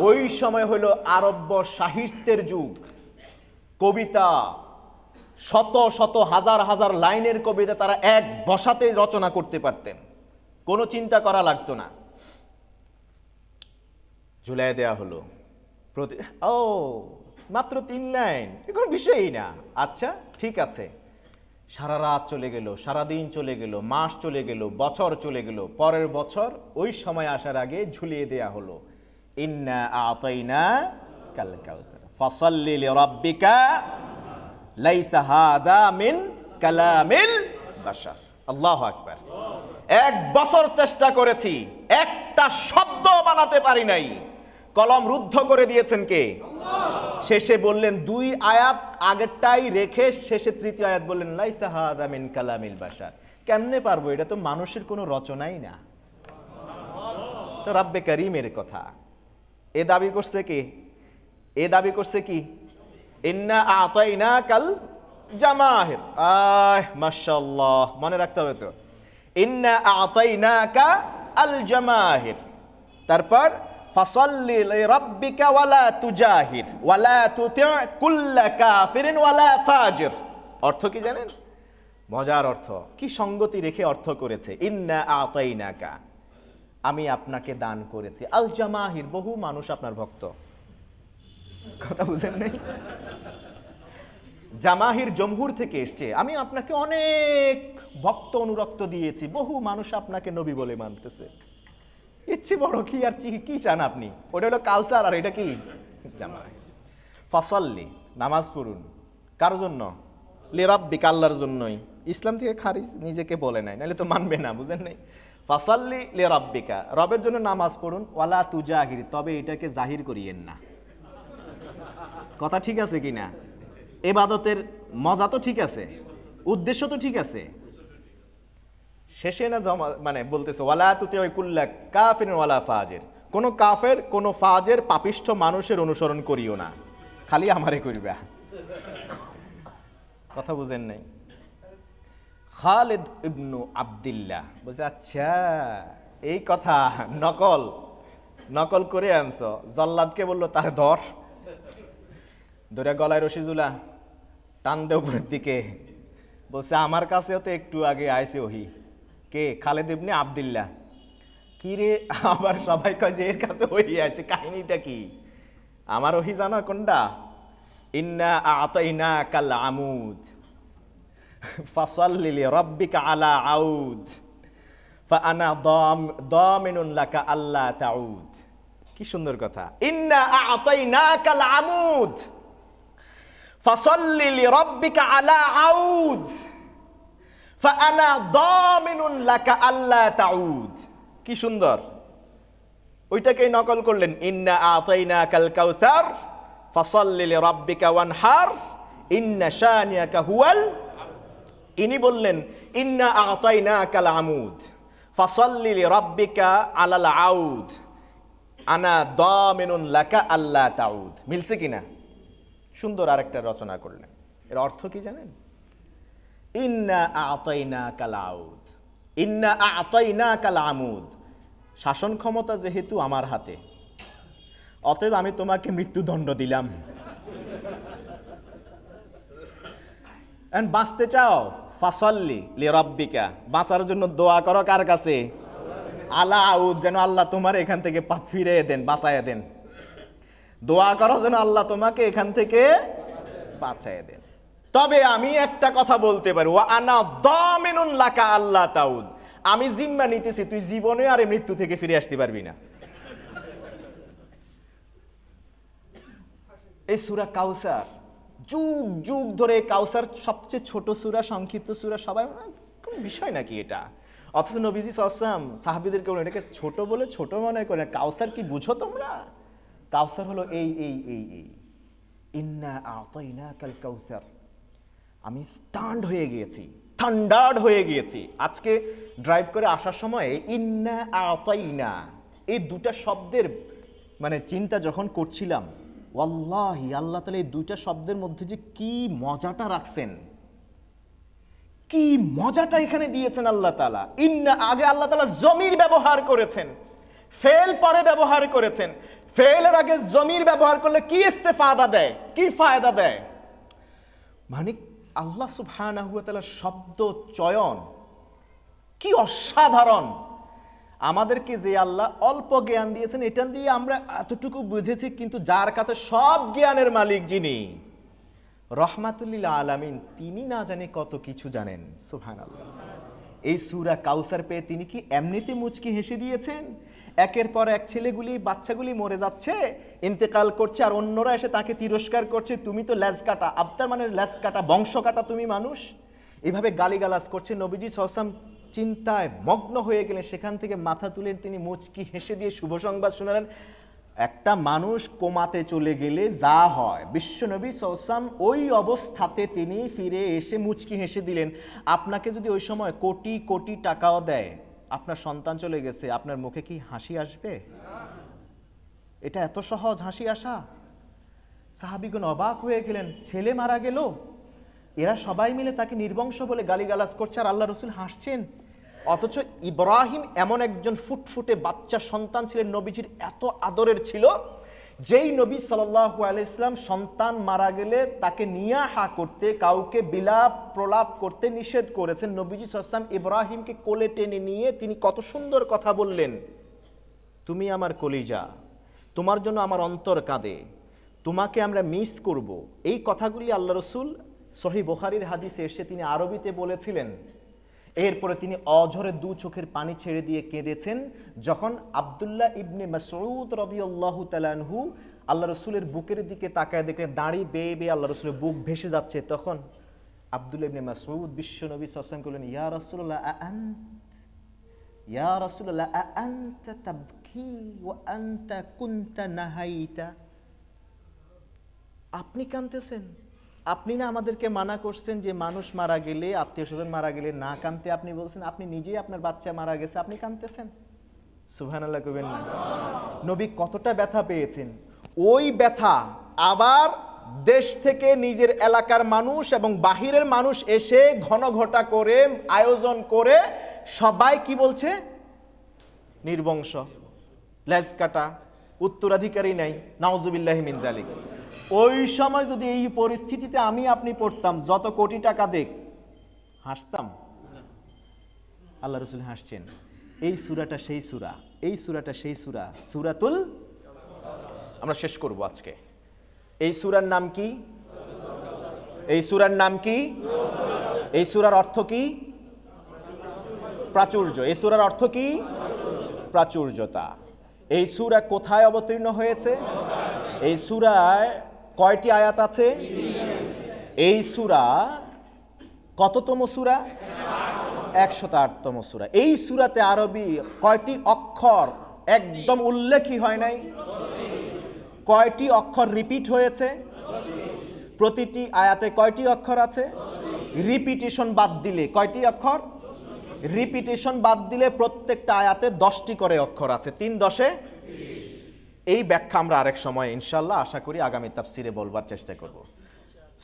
ওই সময় হলো আরব্য সাহিত্যের যুগ, কবিতা শত শত হাজার হাজার লাইনের কবিতা তারা এক বসাতে রচনা করতে পারতেন, কোনো চিন্তা করা লাগতো না। ঝুলাই দেয়া হলো ও মাত্র 3 লাইন, কোনো বিষয়ই না, আচ্ছা ঠিক আছে। সারা রাত চলে গেল, সারাদিন চলে গেল, মাস চলে গেল, বছর চলে গেল, পরের বছর ওই সময় আসার আগে ঝুলিয়ে দেয়া হলো, ইন্না আতাইনা কাল কাউসার ফাসাল্লি লিরাব্বিকা লাইসা হাদা মিন কালামিল বাশার। আল্লাহু আকবার। 1 বছর চেষ্টা করেছি, একটা শব্দ বানাতে পারি নাই, কলম রুদ্ধ করে দিয়েছেন কে? শেষে বললেন 2 আয়াত আগেরটাই রেখে শেষে 3য় আয়াত বললেন লাইসা হাদা মিন কালামিল বাশার। কেমনে পারবো, এটা তো মানুষের কোনো রচনাই না, তো রাব্বে কারীমের কথা। এ দাবি করছে কে? এ দাবি করছে কি? ইন্না আতাইনা কাল জামাহির। মাশাআল্লাহ, মনে রাখতে হবে তো, ইন্না আতাইনাকা আল জামাহির, তারপর ফাসাল্লি লিরাব্বিকা ওয়ালা তুজাহির ওয়ালা তুতি কুল্লা কাফিরিন ওয়ালা ফাজির। অর্থ কি জানেন? মজার অর্থ, কি সঙ্গতি রেখে অর্থ করেছে। ইন্না আতাইনাকা, আমি আপনাকে দান করেছি, আল জামাহির, বহু মানুষ আপনার ভক্ত। কথা বুঝেন নাই? জামাহির জমহুর থেকে এসছে, আমি আপনাকে অনেক ভক্ত অনুরক্ত দিয়েছি, বহু মানুষ আপনাকে নবী বলে মানতেছে। ইচ্ছে বড় কি আর কি চান আপনি? ওটা হলো কাউসার আর এটা কি জামাহির। ফাসাল্লি, নামাজ পড়ুন, কার জন্য? লিরাব্বিকা, আল্লাহর জন্যই। ইসলাম থেকে খারিজ নিজেকে বলে নাই, নাহলে তো মানবে না, বুঝেন নাই? ফাসাল্লি লিরাব্বিকা, রবের জন্য নামাজ পড়ুন, ওয়ালা তুজাহির, তবে এটাকে জাহির করিয়েন না। কথা ঠিক আছে কিনা? ইবাদতের মজা তো ঠিক আছে, উদ্দেশ্য তো ঠিক আছে, শেষে না মানে বলতেছে ওয়ালা তুতি কুল্লা কাফিরিন ওয়ালা ফাজির, কোন কাফের কোন ফাজের পাপিষ্ঠ মানুষের অনুসরণ করিও না, খালি আমারে করিবা। কথা বুঝেন নাই? খালিদ ইবনু আব্দুল্লাহ বলছে, আচ্ছা এই কথা, নকল করে আনছো। জল্লাদকে বললো তার ধর, ধরে গলায় রশি ঝুলা, টান দে উপরের দিকে। বলছে আমার কাছেও তো একটু আগে আইছে ওহি। কে? খালিদ ইবনে আব্দুল্লাহ। কি রে, আবার সবাই কয় যে এর কাছে ওহি আছে, কাহিনীটা কি? আমার ওহি জানো কোনটা? ইন্না আতাইনাকাল আমুদ ফাসাল্লি লিরাব্বিকা আলা আউদ ফাআনা দামিনুন লাকা আল্লা তাউদ। কি সুন্দর কথা। ইন্না আতাইনাকাল আমুদ ফাসাল্লি লিরাব্বিকা আলা আউদ ফাআনা দামিনুন লাকা আল্লা তাউদ। কি সুন্দর, ওইটাকেই নকল করলেন। ইন্না আতাইনাকাল কাউসার ফাসাল্লি লিরাব্বিকা ওয়ানহার ইন্না শানিয়াকা হুয়াল। ইনি বললেন ইন্না আতাইনাকাল আমুদ ফাসাল্লি লিরাব্বিকা আলাল আউদ আনা দামিনুন লাকা আল্লা তাউদ। মিলছে কিনা? সুন্দর আরেকটা রচনা করলেন। এর অর্থ কি জানেন? ইন্না আতাইনাকাল আউদ, ইন্না আতাইনাকাল আমুদ, শাসন ক্ষমতা যেহেতু আমার হাতে, অতএব আমি তোমাকে মৃত্যুদণ্ড দিলাম। বাঁচতে চাও, ফাসল্লি লি রাব্বিকা, বাঁচার জন্য দোয়া করো কার কাছে? আলা আউদ, যেন আল্লাহ তোমার এখান থেকে ফিরে দেন, বাঁচায় দেন। দোয়া করো যেন আল্লাহ তোমাকে এখান থেকে বাঁচায় দেন। তবে আমি একটা কথা বলতে পারি, ওয়া আনা দামিনুন লাকা আল্লাহ তাউদ, আমি জিম্মা নিতেছি তুই জীবনে আর এই মৃত্যু থেকে ফিরে আসতে পারবি না। এই সূরা কাউসার, যুগ যুগ ধরে কাউসার সবচেয়ে ছোট সূরা, সংক্ষিপ্ত সূরা, সবাই কোন বিষয় নাকি এটা, অথচ নবীজি সাল্লাল্লাহু আলাইহি ওয়াসাল্লাম সাহাবীদেরকে বলেন এটাকে ছোট বলে ছোট মনে করে। কাউসার কি বুঝো তোমরা? কাউসার হলো এই এই এই এই ইন্না আতাইনাকাল কাউসার। আমি স্টান্ড হয়ে গিয়েছি, থান্ডার্ড হয়ে গিয়েছি। আজকে ড্রাইভ করে আসার সময় ইন্না আতাইনা এই দুটা শব্দের মানে চিন্তা যখন করছিলাম, ওয়াল্লাহি আল্লাহ তাআলা এই দুইটা শব্দের মধ্যে যে কি মজাটা রাখছেন, কি মজাটা এখানে দিয়েছেন আল্লাহ তাআলা। ইন্না আগে আল্লাহ তাআলা জমির ব্যবহার করেছেন, ফেল পরে ব্যবহার করেছেন। ফেলের আগে জমির ব্যবহার করলে কি ইস্তেফাদা দেয়, কি ফায়দা দেয়? মানে আল্লাহ সুবহানাহু ওয়া তাআলার শব্দ চয়ন কি অসাধারণ। আমাদেরকে যে আল্লাহ অল্প জ্ঞান দিয়েছেন, এটা দিয়ে আমরা এতটুকু বুঝেছি, কিন্তু যার কাছে সব জ্ঞানের মালিক যিনি রহমাতুল লিল আলামিন, তিনি না জানে কত কিছু জানেন। সুবহানাল্লাহ। এই সূরা কাউসার পেয়ে তিনি কি এমনিতে মুচকি হেসে দিয়েছেন? একের পর এক ছেলেগুলি, বাচ্চাগুলি মরে যাচ্ছে, ইন্তেকাল করছে, আর অন্যরা এসে তাকে তিরস্কার করছে, তুমি তো লেজ কাটা, আবতার মানে লেজ কাটা, বংশ কাটা তুমি মানুষ, এভাবে গালিগালাজ করছে। নবীজি সাল্লাল্লাহু আলাইহি ওয়াসাল্লাম চিন্তায় মগ্ন হয়ে গেলেন, সেখান থেকে মাথা তুলেন, তিনি মুচকি হেসে দিয়ে শুভ সংবাদ শোনালেন। একটা মানুষ কোমাতে চলে গেলে যা হয়, বিশ্বনবী সাল্লাল্লাহু আলাইহি ওয়াসাল্লাম ওই অবস্থাতে তিনি ফিরে এসে মুচকি হেসে দিলেন। আপনাকে যদি ওই সময় কোটি কোটি টাকাও দেয়, আপনার সন্তান চলে গেছে, আপনার মুখে কি হাসি আসবে? এটা এত সহজ হাসি আসা? সাহাবীগণ অবাক হয়ে গেলেন, ছেলে মারা গেল, এরা সবাই মিলে তাকে নির্বংশ বলে গালিগালাজ করছে, আর আল্লাহ রাসূল হাসছেন। অথচ ইব্রাহিম এমন একজন ফুটফুটে বাচ্চা সন্তান ছিলেন, নবীজির এত আদরের ছিল, যেই নবী সাল্লাল্লাহু আলাইহি ওয়াসাল্লাম সন্তান মারা গেলে তাকে নিয়াহা করতে, কাউকে বিলাপ প্রলাপ করতে নিষেধ করেছেন, নবীজি সাল্লাল্লাহু আলাইহি ওয়াসাল্লাম ইব্রাহিমকে কোলে টেনে নিয়ে তিনি কত সুন্দর কথা বললেন, তুমি আমার কলিজা, তোমার জন্য আমার অন্তর কাঁদে, তোমাকে আমরা মিস করব। এই কথাগুলি আল্লাহ রাসূল সহিহ বুখারীর হাদিসে এসে তিনি আরবিতে বলেছিলেন। এরপরে তিনি অঝরে দু চোখের পানি ছেড়ে দিয়ে কেঁদেছেন যখন আব্দুল্লাহ ইবনে মাসউদ রাদিয়াল্লাহু তাআলা আনহু আল্লাহ রাসূলের বুকের দিকে তাকায় দেখলেন দাড়ি বেয়ে বেয়ে আল্লাহ রাসূলের বুক ভেসে যাচ্ছে। তখন আব্দুল্লাহ ইবনে মাসউদ বিশ্বনবী সাল্লাল্লাহু আলাইহি ওয়াসাল্লাম বললেন, ইয়া রাসূলুল্লাহ ইয়া রাসূলুল্লাহ আনতা তাবকি ওয়া আনতা কুনতা নাহাইতা, আপনি কাঁদতেছেন? আপনি না আমাদেরকে মানা করছেন যে মানুষ মারা গেলে, আত্মীয় স্বজন মারা গেলে না কাঁদতে, আপনি বলছেন, আপনি নিজেই আপনার বাচ্চা মারা গেছে, আপনি কাঁদতেছেন? সুবহানাল্লাহ কইবেন না? নবী কতটা ব্যথা পেয়েছেন, ওই ব্যথা আবার দেশ থেকে নিজের এলাকার মানুষ এবং বাহিরের মানুষ এসে ঘন ঘটা করে আয়োজন করে সবাই কি বলছে, নির্বংশ, লেজ কাটা, উত্তরাধিকারী নাই, নাউজুবিল্লাহি মিন যালিক। ওই সময় যদি এই পরিস্থিতিতে আমি আপনি পড়তাম, যত কোটি টাকা দেখ, হাসতাম? আল্লাহ রাসূল হাসছেন। এই সূরাটা সেই সূরা, এই সূরাটা সেই সূরা, সূরাতুল, আমরা শেষ করব আজকে। এই সূরার নাম কি? এই সূরার নাম কি? এই সূরার অর্থ কি? প্রাচুর্য। এই সূরার অর্থ কি? প্রাচুর্যতা। এই সূরা কোথায় অবতীর্ণ হয়েছে? এই সূরায় কয়টি আয়াত আছে? এই সূরা কততম সূরা? 108তম সূরা। এই সূরাতে আরবি কয়টি অক্ষর একদম উল্লেখই হয় নাই? কয়টি অক্ষর রিপিট হয়েছে? প্রতিটি আয়াতে কয়টি অক্ষর আছে? রিপিটেশন বাদ দিলে কয়টি অক্ষর? রিপিটেশন বাদ দিলে প্রত্যেকটা আয়াতে 10টি করে অক্ষর আছে। 3 10 এই ব্যাখ্যা আমরা আরেক সময় ইনশাআল্লাহ আশা করি আগামী তাফসিরে বলবার চেষ্টা করব।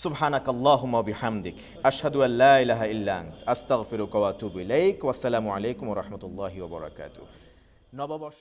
সুবহানাকাল্লাহুম্মা বিহামদিক আশহাদু আল্লা ইলাহা ইল্লা আনতা আস্তাগফিরুকা ওয়া আতুবু ইলাইক। ওয়া আসসালামু আলাইকুম ওয়া রাহমাতুল্লাহি ওয়া বারাকাতুহু। নববর্ষ